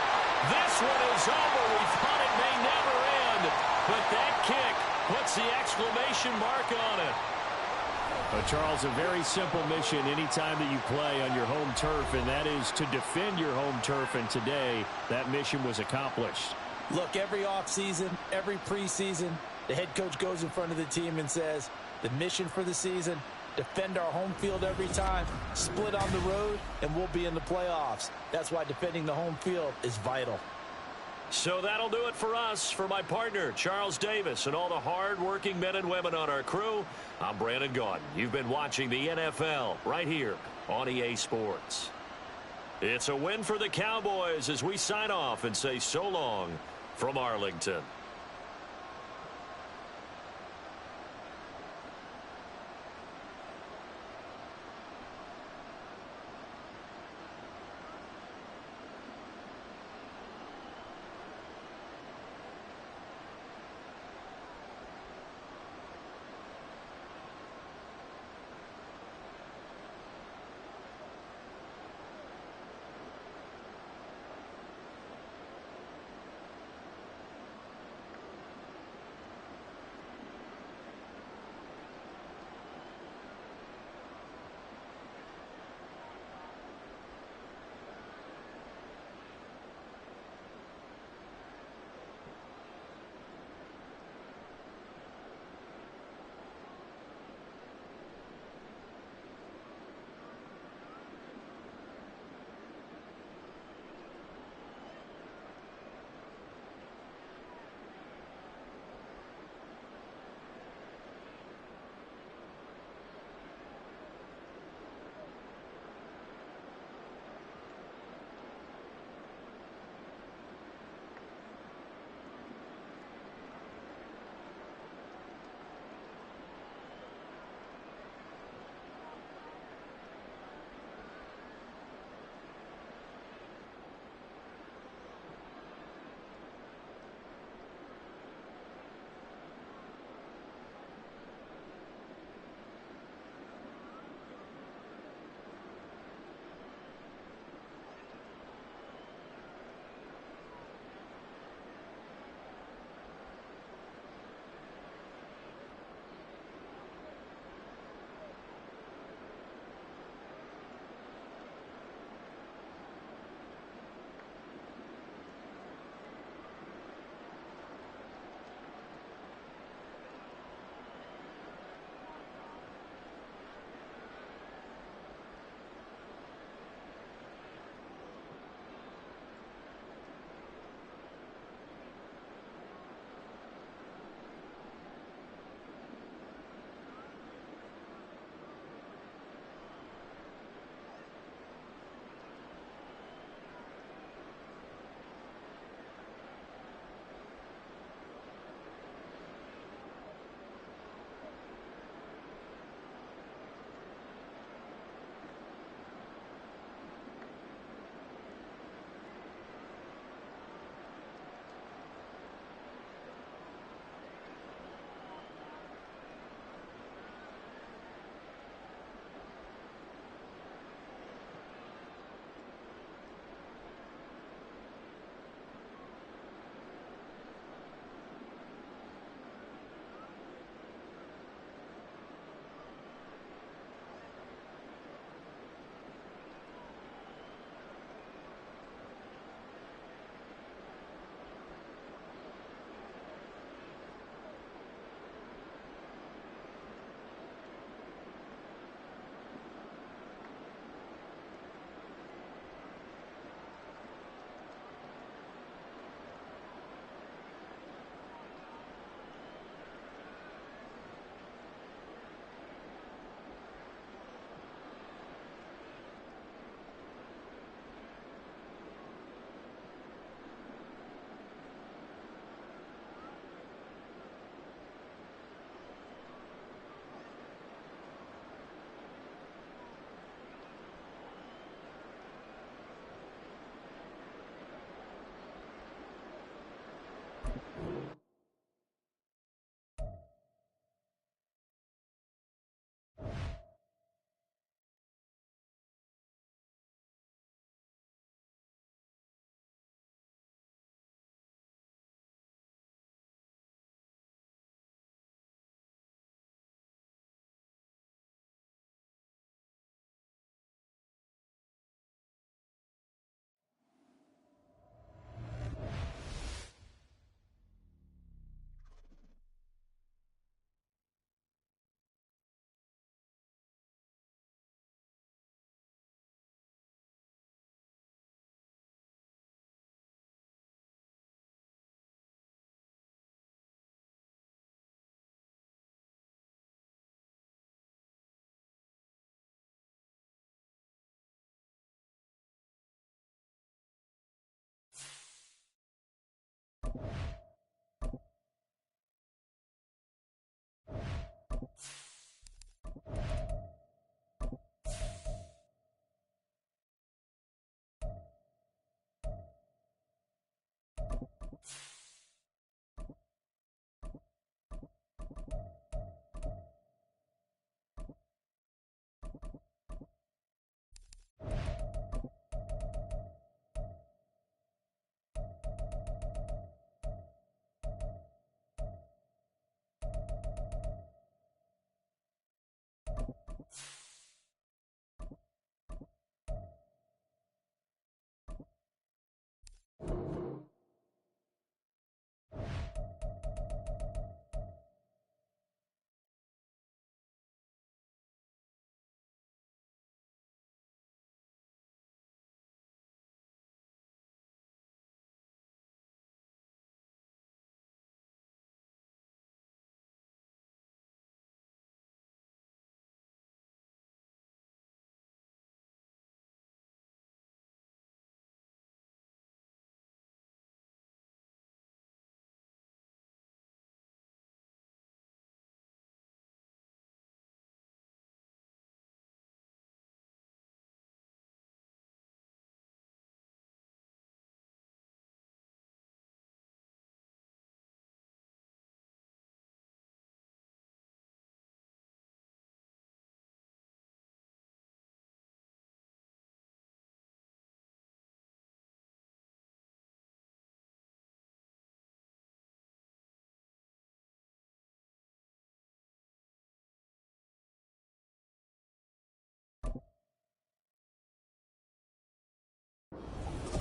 this one is over. We thought it may never end. But that kick puts the exclamation mark on it. Charles, a very simple mission anytime that you play on your home turf, and that is to defend your home turf. And today, that mission was accomplished. Look, every offseason, every preseason, the head coach goes in front of the team and says, the mission for the season, defend our home field every time, split on the road, and we'll be in the playoffs. That's why defending the home field is vital. So that'll do it for us. For my partner, Charles Davis, and all the hard-working men and women on our crew, I'm Brandon Gaudin. You've been watching the NFL right here on EA Sports. It's a win for the Cowboys as we sign off and say so long from Arlington.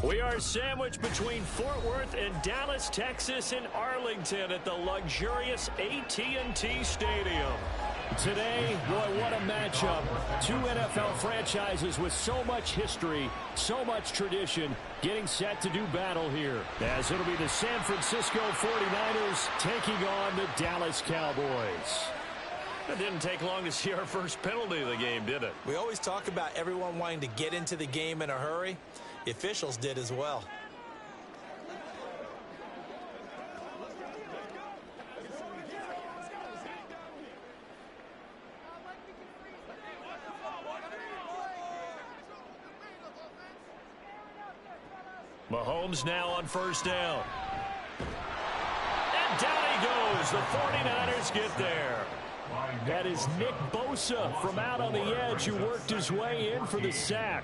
We are sandwiched between Fort Worth and Dallas, Texas, and Arlington at the luxurious AT&T Stadium. Today, boy, what a matchup. Two NFL franchises with so much history, so much tradition, getting set to do battle here. As it'll be the San Francisco 49ers taking on the Dallas Cowboys. It didn't take long to see our first penalty of the game, did it? We always talk about everyone wanting to get into the game in a hurry. The officials did as well. Mahomes now on first down. And down he goes. The 49ers get there. That is Nick Bosa from out on the edge who worked his way in for the sack.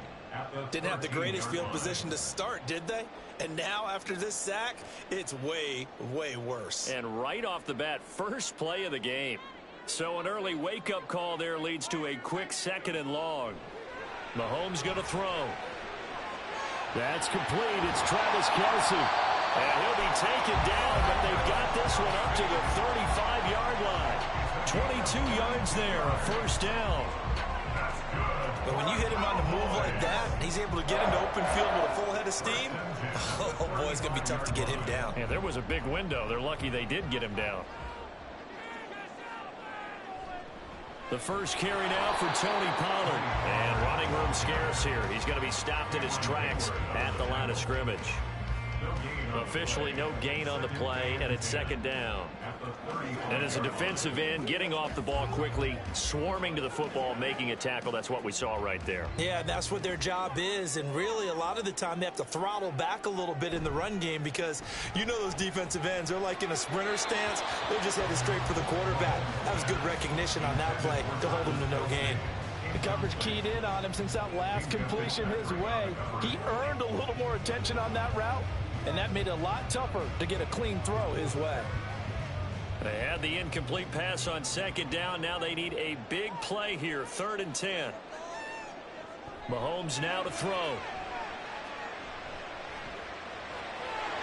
Didn't have the greatest field position to start, did they? And now, after this sack, it's way, way worse. And right off the bat, first play of the game. So an early wake-up call there leads to a quick 2nd and long. Mahomes going to throw. That's complete. It's Travis Kelce. And he'll be taken down, but they've got this one up to the 35-yard line. 22 yards there, a first down. But when you hit him on the move like that, he's able to get into open field with a full head of steam. Oh, boy, it's going to be tough to get him down. Yeah, there was a big window. They're lucky they did get him down. The first carry now for Tony Pollard. And running room scarce here. He's going to be stopped in his tracks at the line of scrimmage. Officially no gain on the play, and it's 2nd down. And as a defensive end, getting off the ball quickly, swarming to the football, making a tackle, that's what we saw right there. Yeah, that's what their job is, and really a lot of the time they have to throttle back a little bit in the run game because you know those defensive ends, they're like in a sprinter stance. They're just headed straight for the quarterback. That was good recognition on that play to hold him to no gain. The coverage keyed in on him since that last completion his way. He earned a little more attention on that route, and that made it a lot tougher to get a clean throw his way. They had the incomplete pass on 2nd down. Now they need a big play here, 3rd and 10. Mahomes now to throw.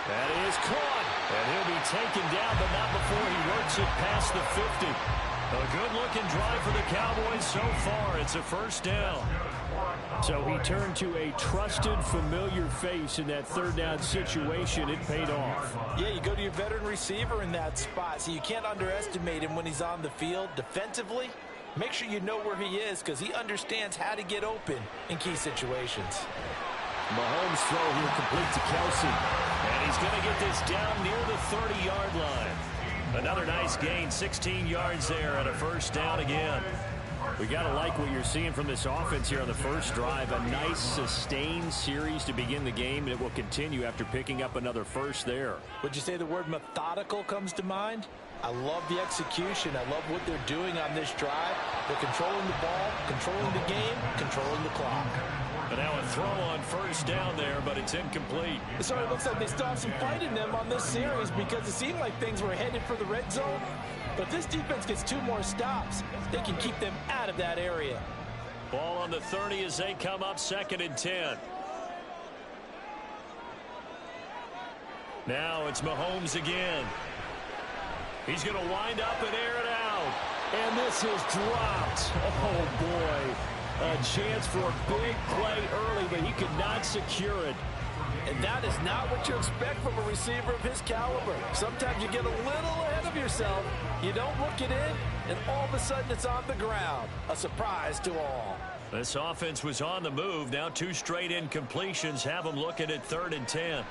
That is caught. And he'll be taken down, but not before he works it past the 50. A good-looking drive for the Cowboys so far. It's a first down. So he turned to a trusted, familiar face in that 3rd down situation. It paid off. Yeah, you go to your veteran receiver in that spot, so you can't underestimate him when he's on the field. Defensively, make sure you know where he is because he understands how to get open in key situations. Mahomes throw here complete to Kelce. And he's going to get this down near the 30-yard line. Another nice gain, 16 yards there and a first down again. We got to like what you're seeing from this offense here on the first drive. A nice sustained series to begin the game, and it will continue after picking up another first there. Would you say the word methodical comes to mind? I love the execution. I love what they're doing on this drive. They're controlling the ball, controlling the game, controlling the clock. And now a throw on first down there, but it's incomplete. It sort of looks like they still have some fight in them on this series because it seemed like things were headed for the red zone. But if this defense gets 2 more stops, they can keep them out of that area. Ball on the 30 as they come up 2nd and 10. Now it's Mahomes again. He's going to wind up and air it out. And this is dropped. Oh, boy. A chance for a big play early, but he could not secure it. And that is not what you expect from a receiver of his caliber. Sometimes you get a little ahead of yourself. You don't look it in, and all of a sudden it's on the ground. A surprise to all. This offense was on the move. Now 2 straight incompletions have them looking at 3rd and 10.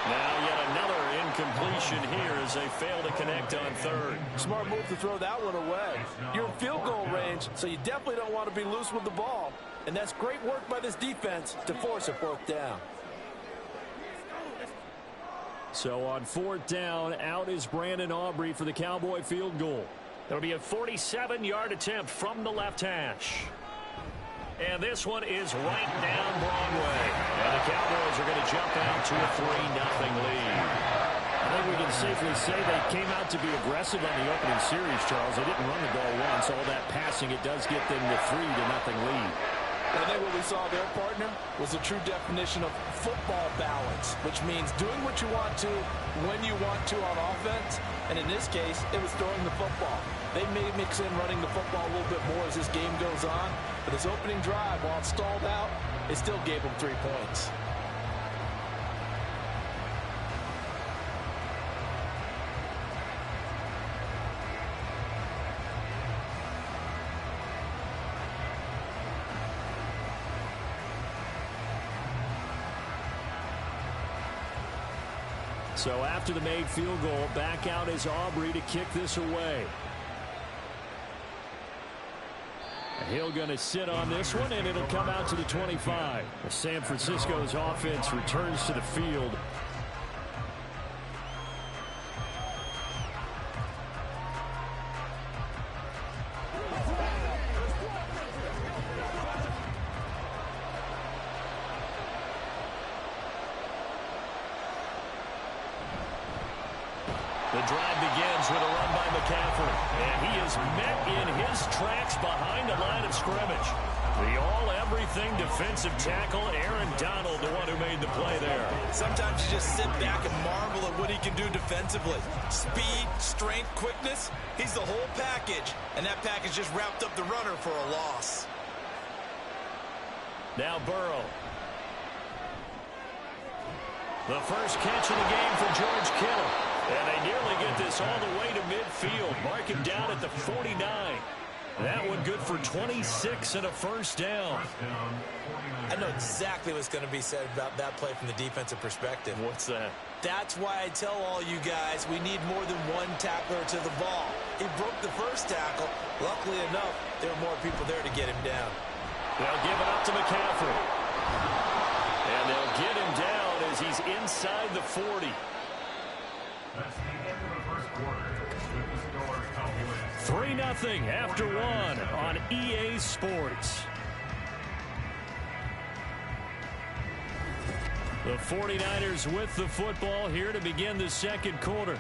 Now yet another incompletion here as they fail to connect on 3rd. Smart move to throw that one away. You're in field goal range, so you definitely don't want to be loose with the ball. And that's great work by this defense to force a 4th down. So on 4th down, out is Brandon Aubrey for the Cowboy field goal. That'll be a 47-yard attempt from the left hash. And this one is right down Broadway. And the Cowboys are going to jump out to a 3-0 lead. I think we can safely say they came out to be aggressive on the opening series, Charles. They didn't run the ball once. All that passing, it does get them the 3-0 lead. I think what we saw there, partner, was a true definition of football balance, which means doing what you want to when you want to on offense. And in this case, it was throwing the football. They may mix in running the football a little bit more as this game goes on. But this opening drive, while it stalled out, it still gave them 3 points. So after the made field goal, back out is Aubrey to kick this away. Hill going to sit on this one, and it'll come out to the 25. San Francisco's offense returns to the field. The drive begins with a run by McCaffrey, and he is met in his tracks behind the line of scrimmage. The all-everything defensive tackle, Aaron Donald, the one who made the play there. Sometimes you just sit back and marvel at what he can do defensively. Speed, strength, quickness, he's the whole package, and that package just wrapped up the runner for a loss. Now Burrow. The first catch of the game for George Kittle. And they nearly get this all the way to midfield. Mark him down at the 49. That one good for 26 and a first down. I know exactly what's going to be said about that play from the defensive perspective. What's that? That's why I tell all you guys we need more than one tackler to the ball. He broke the first tackle. Luckily enough, there were more people there to get him down. They'll give it up to McCaffrey. And they'll get him down as he's inside the 40. That's the end of the first quarter. With the score calculated 3-0 after 1 on EA Sports. The 49ers with the football here to begin the second quarter.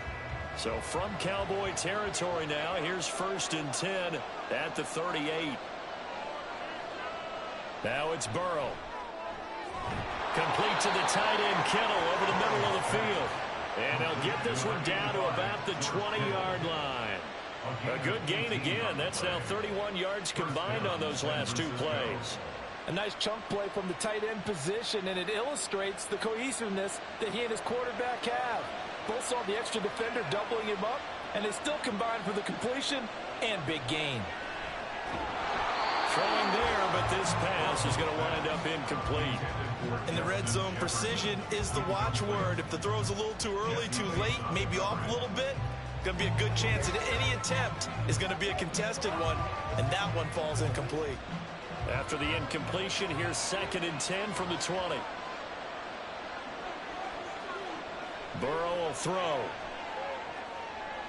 So from Cowboy territory now, here's 1st and 10 at the 38. Now it's Burrow. Complete to the tight end Kittle over the middle of the field. And they'll get this one down to about the 20-yard line. A good gain again. That's now 31 yards combined on those last 2 plays. A nice chunk play from the tight end position, and it illustrates the cohesiveness that he and his quarterback have. Both saw the extra defender doubling him up, and they still combined for the completion and big gain. Throwing there, but this pass is going to wind up incomplete. In the red zone, precision is the watchword. If the throw's a little too early, too late, maybe off a little bit, going to be a good chance that any attempt is going to be a contested one, and that one falls incomplete. After the incompletion, here's 2nd and 10 from the 20. Burrow will throw.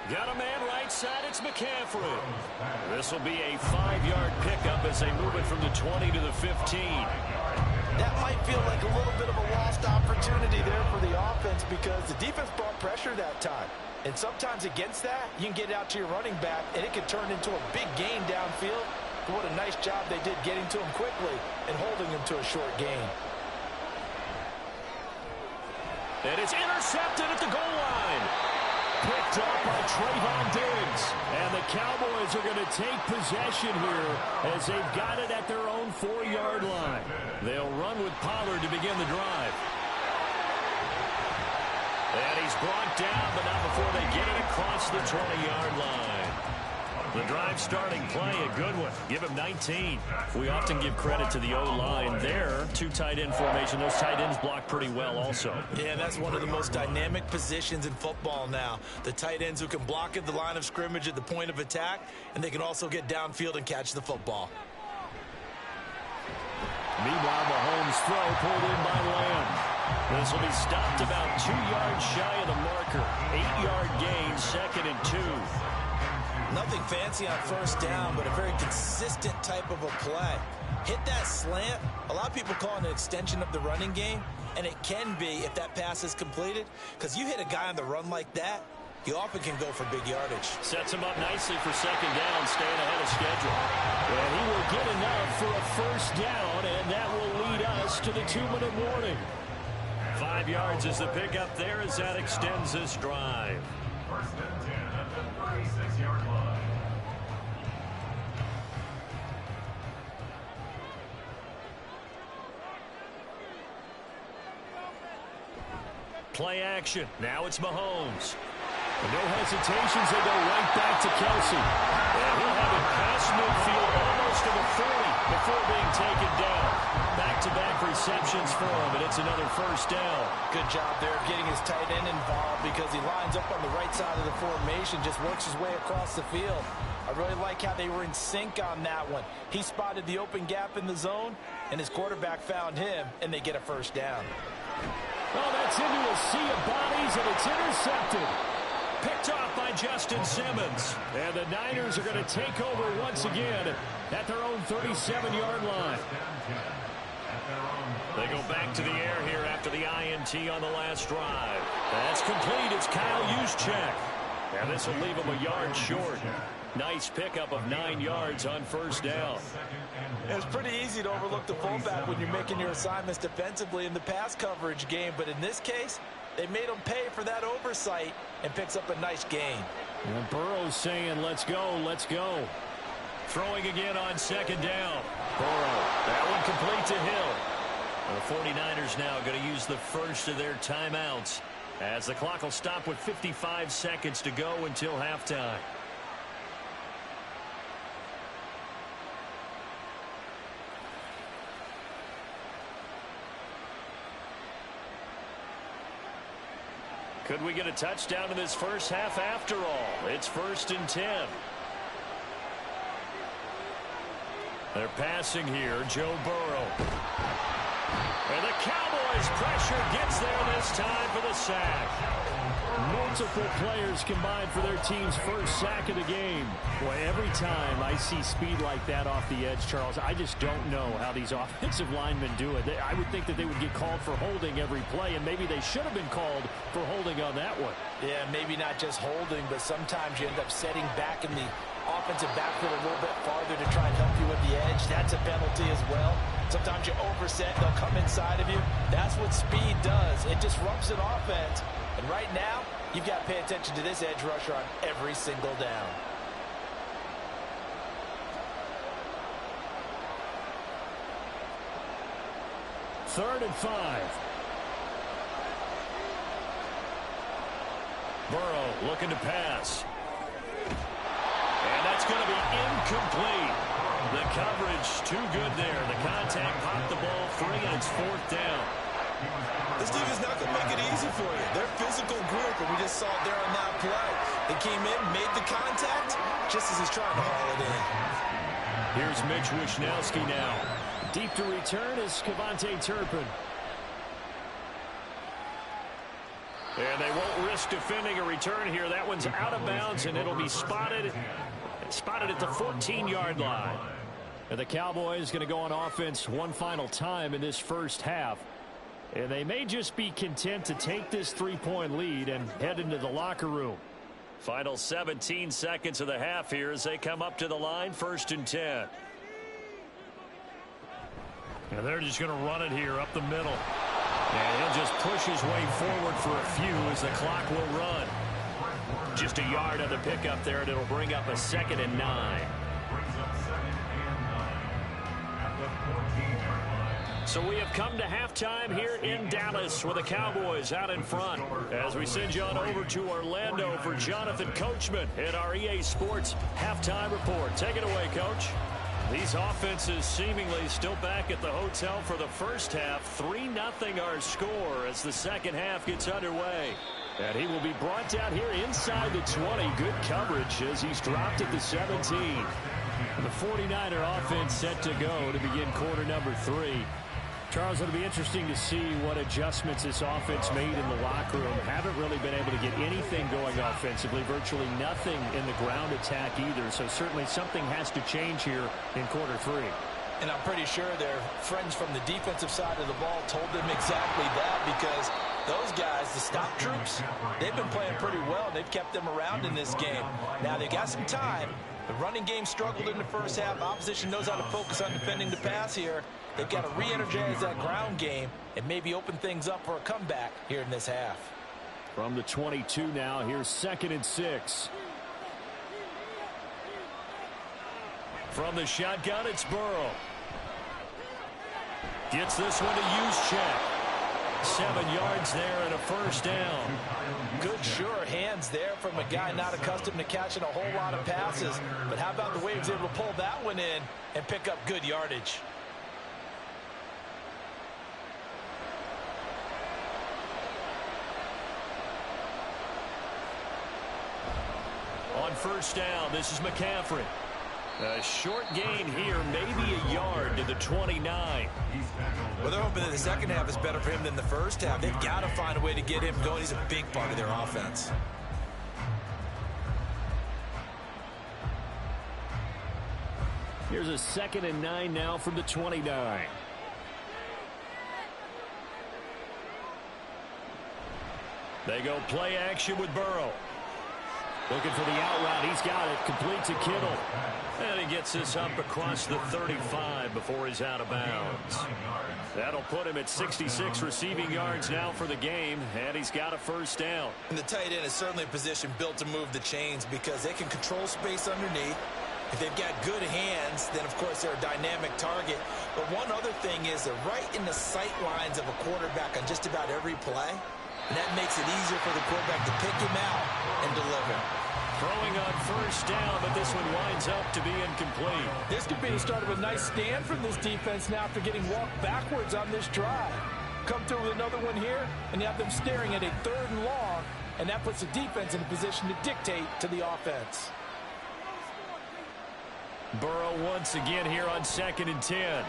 Got a man right side, it's McCaffrey. This will be a 5-yard pickup as they move it from the 20 to the 15. That might feel like a little bit of a lost opportunity there for the offense because the defense brought pressure that time. And sometimes against that, you can get out to your running back, and it can turn into a big gain downfield. But what a nice job they did getting to him quickly and holding him to a short gain. And it's intercepted at the goal line. Picked up by Trayvon Diggs. And the Cowboys are going to take possession here as they've got it at their own 4-yard line. They'll run with Pollard to begin the drive. And he's brought down, but not before they get it across the 20-yard line. The drive starting play, a good one. Give him 19. We often give credit to the O-line there. 2 tight end formation. Those tight ends block pretty well also. Yeah, that's one of the most dynamic positions in football now. The tight ends who can block at the line of scrimmage at the point of attack, and they can also get downfield and catch the football. Meanwhile, Mahomes' throw pulled in by Lamb. This will be stopped about 2 yards shy of the marker. 8-yard gain, 2nd and 2. Nothing fancy on first down, but a very consistent type of a play. Hit that slant. A lot of people call it an extension of the running game, and it can be if that pass is completed, because you hit a guy on the run like that, you often can go for big yardage. Sets him up nicely for 2nd down, staying ahead of schedule. And he will get enough for a first down, and that will lead us to the 2-minute warning. 5 yards is the pickup there as that extends this drive. 1st and 10 at the 36-yard line. Play action. Now it's Mahomes. No hesitations. They go right back to Kelsey. And he'll have it past midfield almost to the 40 before being taken down. Back-to-back receptions for him, and it's another first down. Good job there of getting his tight end involved because he lines up on the right side of the formation, just works his way across the field. I really like how they were in sync on that one. He spotted the open gap in the zone, and his quarterback found him, and they get a first down. Oh, that's into a sea of bodies, and it's intercepted. Picked off by Justin Simmons. And the Niners are going to take over once again at their own 37-yard line. They go back to the air here after the INT on the last drive. That's complete. It's Kyle Juszczyk. And this will leave him a yard short. Nice pickup of 9 yards on first down. It's pretty easy to overlook the fullback when you're making your assignments defensively in the pass coverage game. But in this case, they made him pay for that oversight and picks up a nice gain. And Burrow's saying, let's go, let's go. Throwing again on 2nd down. Burrow, that one complete to Hill. The 49ers now going to use the first of their timeouts as the clock will stop with 55 seconds to go until halftime. Could we get a touchdown in this first half after all? It's 1st and 10. They're passing here. Joe Burrow. And the Cowboys pressure gets there this time for the sack. Multiple players combined for their team's first sack of the game. Boy, every time I see speed like that off the edge, Charles, I just don't know how these offensive linemen do it. I would think that they would get called for holding every play, and maybe they should have been called for holding on that one. Yeah, maybe not just holding, but sometimes you end up setting back in the offensive backfield a little bit farther to try and help you with the edge. That's a penalty as well. Sometimes you overset, they'll come inside of you. That's what speed does. It disrupts an offense. And right now, you've got to pay attention to this edge rusher on every single down. Third and 5. Burrow looking to pass. And that's going to be incomplete. The coverage too good there. The contact popped the ball free, and it's 4th down. This team is not going to make it easy for you. They're a physical group, and we just saw it there on that play. They came in, made the contact, just as he's trying to haul it in. Here's Mitch Wishnowski now. Deep to return is KaVontae Turpin. And they won't risk defending a return here. That one's out of bounds, and it'll be spotted at the 14-yard line. And the Cowboys going to go on offense one final time in this first half. And they may just be content to take this 3-point lead and head into the locker room. Final 17 seconds of the half here as they come up to the line, 1st and 10. And they're just going to run it here up the middle. And he'll just push his way forward for a few as the clock will run. Just a yard on the pickup there, and it'll bring up a 2nd and 9. So we have come to halftime here in Dallas with the Cowboys out in front. As we send you on over to Orlando for Jonathan Coachman at our EA Sports Halftime Report. Take it away, Coach. These offenses seemingly still back at the hotel for the first half. 3-0 our score as the second half gets underway. And he will be brought down here inside the 20. Good coverage as he's dropped at the 17. The 49er offense set to go to begin quarter number 3. Charles, it'll be interesting to see what adjustments this offense made in the locker room. Haven't really been able to get anything going offensively. Virtually nothing in the ground attack either. So certainly something has to change here in quarter 3. And I'm pretty sure their friends from the defensive side of the ball told them exactly that, because those guys, the stop troops, they've been playing pretty well. They've kept them around in this game. Now they've got some time. The running game struggled in the first half. Opposition knows how to focus on defending the pass here. They've got to re-energize that ground game and maybe open things up for a comeback here in this half. From the 22 now, here's 2nd and 6. From the shotgun, it's Burrow. Gets this one to Juszczyk. 7 yards there and a first down. Good, sure hands there from a guy not accustomed to catching a whole lot of passes. But how about the way he was able to pull that one in and pick up good yardage? On first down, this is McCaffrey. A short gain here, maybe a yard to the 29. Well, they're hoping that the second half is better for him than the first half. They've got to find a way to get him going. He's a big part of their offense. Here's a 2nd and 9 now from the 29. They go play action with Burrow. Looking for the out route. He's got it. Complete to Kittle. And he gets this up across the 35 before he's out of bounds. That'll put him at 66 receiving yards now for the game, and he's got a first down. And the tight end is certainly a position built to move the chains because they can control space underneath. If they've got good hands, then, of course, they're a dynamic target. But one other thing is they're right in the sight lines of a quarterback on just about every play. And that makes it easier for the quarterback to pick him out and deliver. Throwing on first down, but this one winds up to be incomplete. This could be the start of a nice stand from this defense now after getting walked backwards on this drive. Come through with another one here, and you have them staring at a 3rd and long, and that puts the defense in a position to dictate to the offense. Burrow once again here on 2nd and 10.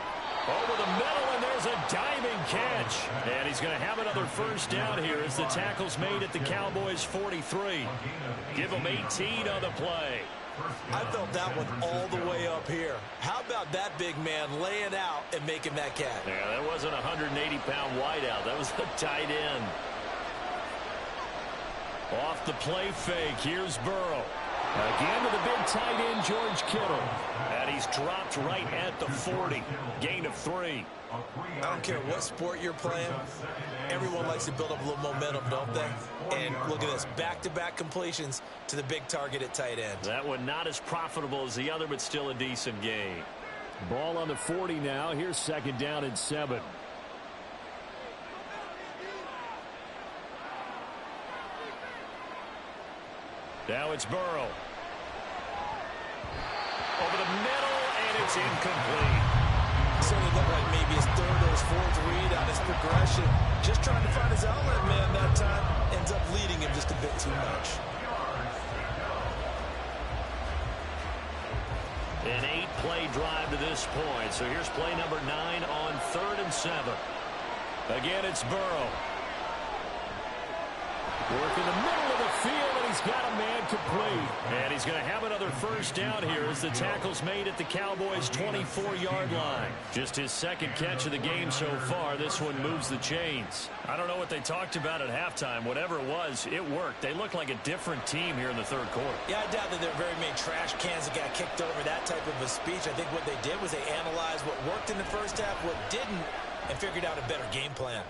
Over the middle, and there's a diving catch. And he's going to have another first down here as the tackle's made at the Cowboys' 43. Give them 18 on the play. I felt that one all the way up here. How about that big man laying out and making that catch? Yeah, that wasn't a 180-pound wideout. That was the tight end. Off the play fake, here's Burrow. Again to the big tight end, George Kittle. And he's dropped right at the 40. Gain of 3. I don't care what sport you're playing. Everyone likes to build up a little momentum, don't they? And look at this, back-to-back completions to the big target at tight end. That one not as profitable as the other, but still a decent gain. Ball on the 40 now. Here's 2nd down and 7. Now it's Burrow. Over the middle, and it's incomplete. Certainly looked like maybe his third or his fourth read on his progression. Just trying to find his outlet man that time. Ends up leading him just a bit too much. An 8-play drive to this point. So here's play number 9 on 3rd and 7. Again, it's Burrow. Work in the middle of the field, and he's got a man complete. And he's going to have another first down here as the tackle's made at the Cowboys' 24-yard line. Just his second catch of the game so far. This one moves the chains. I don't know what they talked about at halftime. Whatever it was, it worked. They look like a different team here in the third quarter. Yeah, I doubt that there are very many trash cans that got kicked over, that type of a speech. I think what they did was they analyzed what worked in the first half, what didn't, and figured out a better game plan.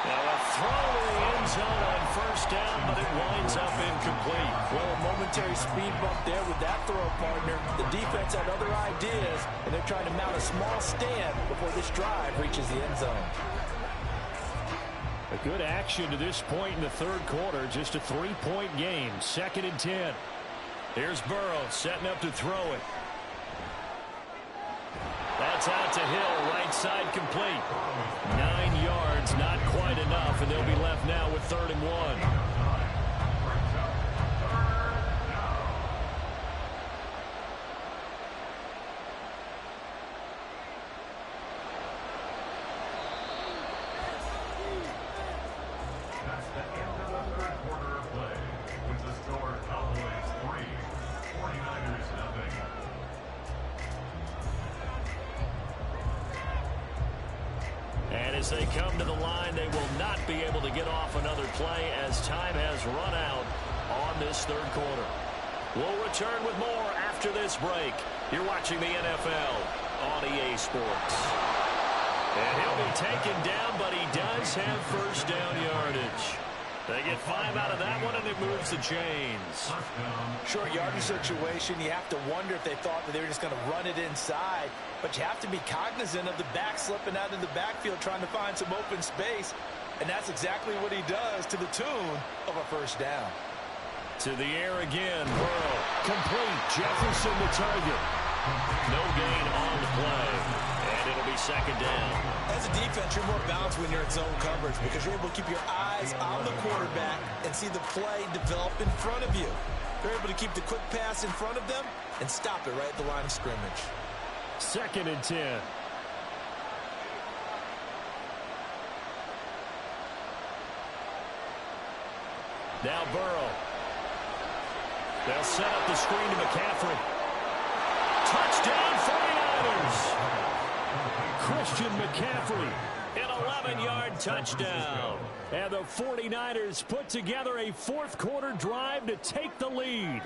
Now a throw to the end zone on first down, but it winds up incomplete. Well, a momentary speed bump there with that throw, partner. The defense had other ideas, and they're trying to mount a small stand before this drive reaches the end zone. A good action to this point in the third quarter. Just a 3-point game. 2nd and 10. Here's Burrow setting up to throw it. That's out to Hill, right side complete. 9 yards, not quite enough, and they'll be left now with 3rd and 1. That's the end of the third quarter of play. With the score Cowboys 3, 49ers 0. And as they come to the line, they will not be able to get off another play as time has run out on this third quarter. We'll return with more after this break. You're watching the NFL on EA Sports. And he'll be taken down, but he does have first down yardage. They get 5 out of that one, and it moves the chains. Short yardage situation, you have to wonder if they thought that they were just going to run it inside. But you have to be cognizant of the back slipping out of the backfield trying to find some open space. And that's exactly what he does to the tune of a first down. To the air again, Burrow. Complete. Jefferson the target. No gain on the play. And it'll be 2nd down. As a defense, you're more balanced when you're in zone coverage because you're able to keep your eyes on the quarterback and see the play develop in front of you. You're able to keep the quick pass in front of them and stop it right at the line of scrimmage. 2nd and 10. Now Burrow. They'll set up the screen to McCaffrey. Touchdown 49ers. Christian McCaffrey, an 11-yard touchdown. And the 49ers put together a fourth-quarter drive to take the lead.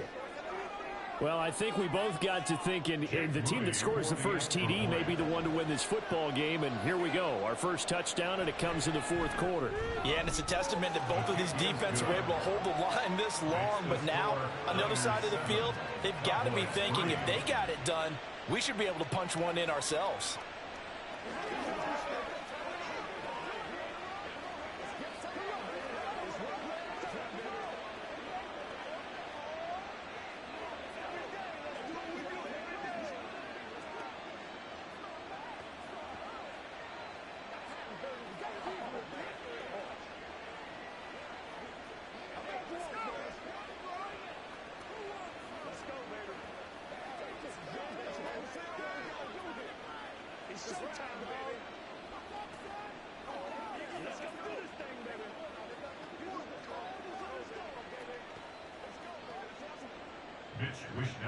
Well, I think we both got to thinking the team that scores the first TD may be the one to win this football game, and here we go. Our first touchdown, and it comes in the fourth quarter. Yeah, and it's a testament that both of these defenses were able to hold the line this long, but now, on the other side of the field, they've got to be thinking if they got it done, we should be able to punch one in ourselves.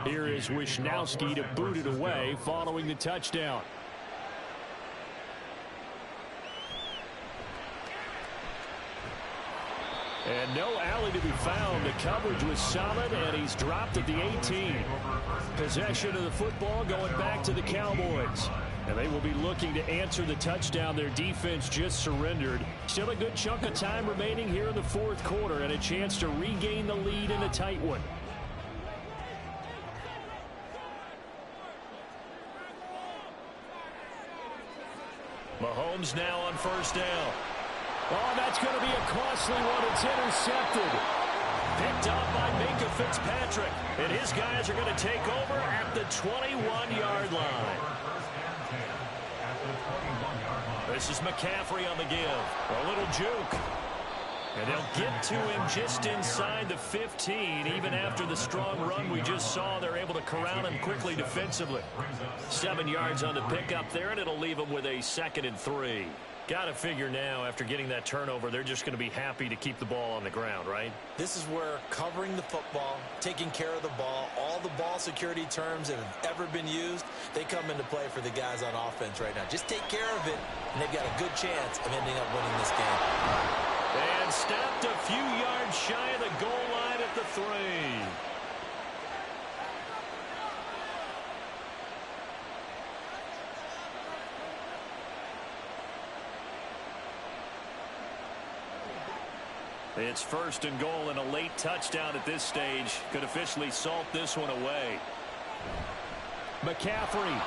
Here is Wishnowsky to boot it away following the touchdown. And no alley to be found. The coverage was solid, and he's dropped at the 18. Possession of the football going back to the Cowboys. And they will be looking to answer the touchdown their defense just surrendered. Still a good chunk of time remaining here in the fourth quarter and a chance to regain the lead in a tight one. Mahomes now on first down. Oh, that's going to be a costly one. It's intercepted. Picked up by Minkah Fitzpatrick. And his guys are going to take over at the 21-yard line. This is McCaffrey on the give. A little juke. And they'll get to him just inside the 15. Even after the strong run we just saw, they're able to corral him quickly defensively. 7 yards on the pickup there, and it'll leave him with a 2nd and 3. Got to figure now, after getting that turnover, they're just going to be happy to keep the ball on the ground, right? This is where covering the football, taking care of the ball, all the ball security terms that have ever been used, they come into play for the guys on offense right now. Just take care of it, and they've got a good chance of ending up winning this game. And stopped a few yards shy of the goal line at the 3. It's 1st and goal, and a late touchdown at this stage could officially salt this one away. McCaffrey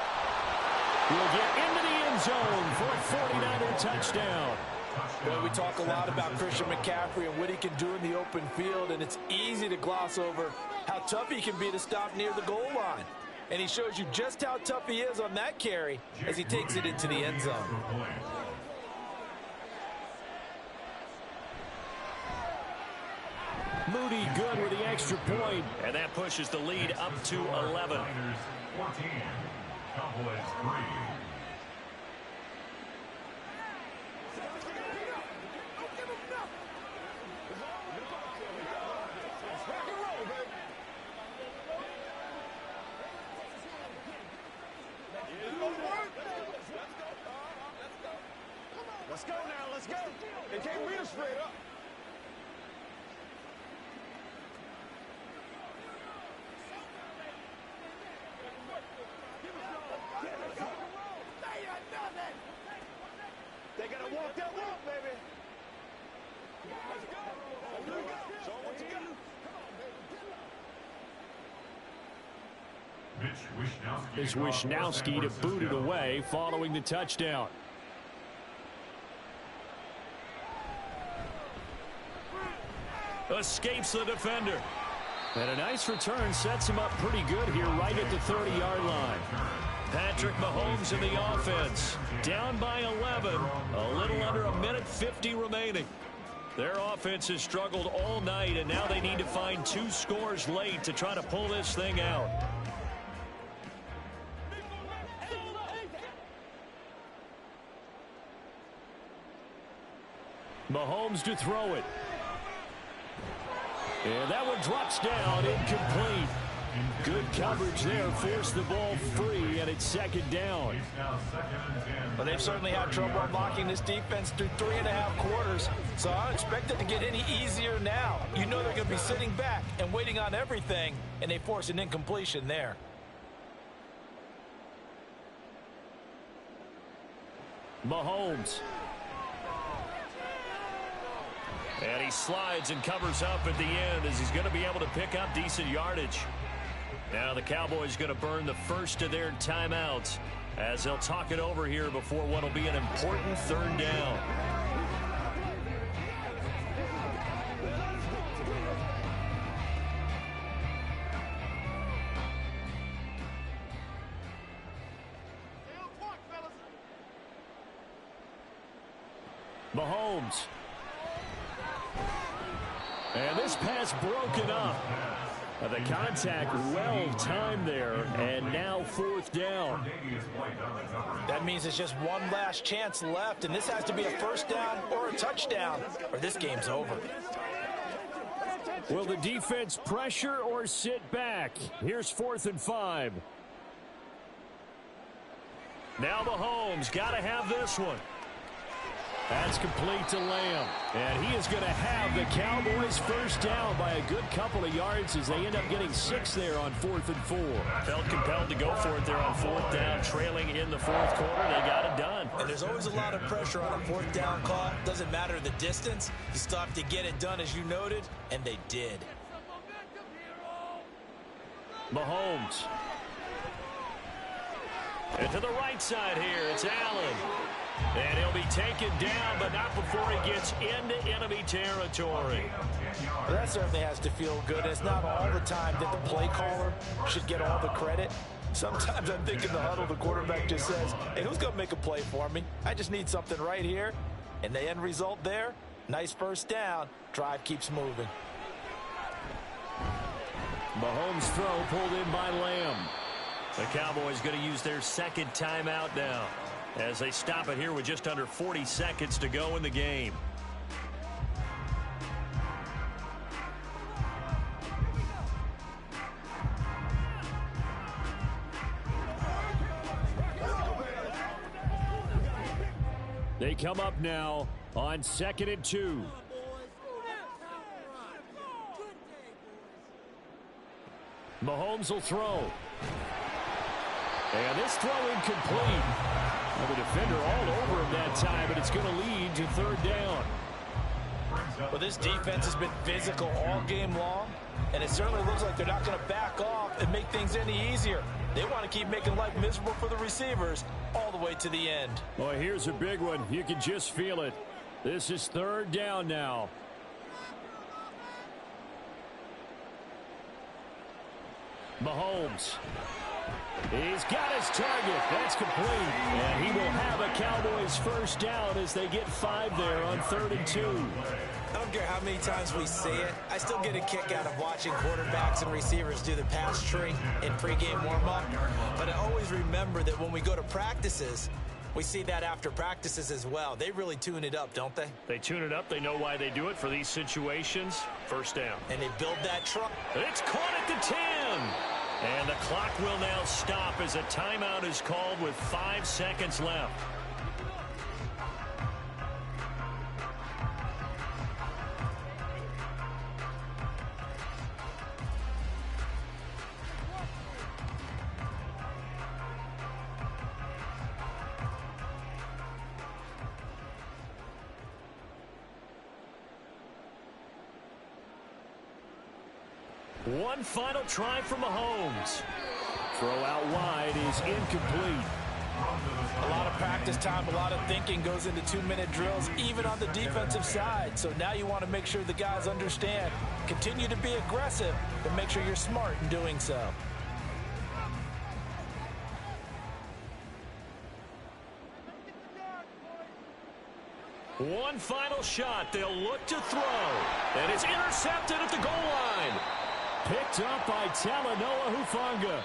will get into the end zone for a 49er touchdown. Well, we talk a lot about Christian McCaffrey and what he can do in the open field, and it's easy to gloss over how tough he can be to stop near the goal line. And he shows you just how tough he is on that carry as he takes it into the end zone. Moody good with the extra point, and that pushes the lead up to 11. 14, Cowboys 3. Let's go now, let's go. They can't beat us straight up. They gotta walk that walk, baby. Let's go. Let's go. Show them what you got. Come on, baby. Is Wishnowsky to boot it away following the touchdown. Escapes the defender. And a nice return sets him up pretty good here right at the 30-yard line. Patrick Mahomes in the offense. Down by 11. A little under a minute 50 remaining. Their offense has struggled all night, and now they need to find 2 scores late to try to pull this thing out. Mahomes to throw it. And that one drops down, incomplete. Good coverage there, forced the ball free, and it's 2nd down. Well, they've certainly had trouble unlocking this defense through 3.5 quarters, so I don't expect it to get any easier now. You know they're going to be sitting back and waiting on everything, and they force an incompletion there. Mahomes. And he slides and covers up at the end as he's going to be able to pick up decent yardage. Now the Cowboys going to burn the first of their timeouts as they'll talk it over here before what will be an important 3rd down. Mahomes. And this pass broken up. The contact well timed there, and now 4th down. That means it's just one last chance left, and this has to be a 1st down or a touchdown, or this game's over. Will the defense pressure or sit back? Here's 4th and 5. Now Mahomes got to have this one. That's complete to Lamb. And he is going to have the Cowboys 1st down by a good couple of yards as they end up getting 6 there on 4th and 4. Felt compelled to go for it there on 4th down, trailing in the 4th quarter. They got it done. And there's always a lot of pressure on a 4th down call. Doesn't matter the distance. You still have to get it done, as you noted, and they did. Mahomes. And to the right side here, it's Allen. And he'll be taken down, but not before he gets into enemy territory. Well, that certainly has to feel good. It's not all the time that the play caller should get all the credit. Sometimes I'm thinking the huddle, the quarterback just says, hey, who's going to make a play for me? I just need something right here. And the end result there, nice first down. Drive keeps moving. Mahomes' throw pulled in by Lamb. The Cowboys going to use their second timeout now as they stop it here with just under 40 seconds to go in the game. They come up now on 2nd and 2. Mahomes will throw. And this throw incomplete. Well, the defender all over him that time, but it's going to lead to 3rd down. Well, this defense has been physical all game long, and it certainly looks like they're not going to back off and make things any easier. They want to keep making life miserable for the receivers all the way to the end. Well, here's a big one. You can just feel it. This is 3rd down now. Mahomes. He's got his target. That's complete. And he will have a Cowboys first down as they get 5 there on 3rd and 2. I don't care how many times we see it. I still get a kick out of watching quarterbacks and receivers do the pass tree in pregame warm-up. But I always remember that when we go to practices, we see that after practices as well. They really tune it up, don't they? They tune it up. They know why they do it for these situations. First down. And they build that truck. It's caught at the 10. And the clock will now stop as a timeout is called with 5 seconds left. One final try for Mahomes. Throw out wide is incomplete. A lot of practice time, a lot of thinking goes into 2-minute drills, even on the defensive side. So now you want to make sure the guys understand. Continue to be aggressive, but make sure you're smart in doing so. One final shot. They'll look to throw. And it's intercepted at the goal line. Picked up by Talanoa Hufanga.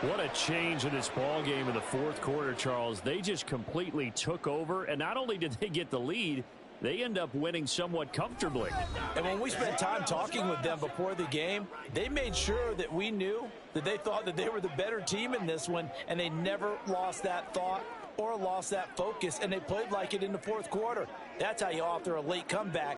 What a change in this ball game in the 4th quarter, Charles. They just completely took over, and not only did they get the lead, they end up winning somewhat comfortably. And when we spent time talking with them before the game, they made sure that we knew that they thought that they were the better team in this one, and they never lost that thought or lost that focus, and they played like it in the 4th quarter. That's how you author a late comeback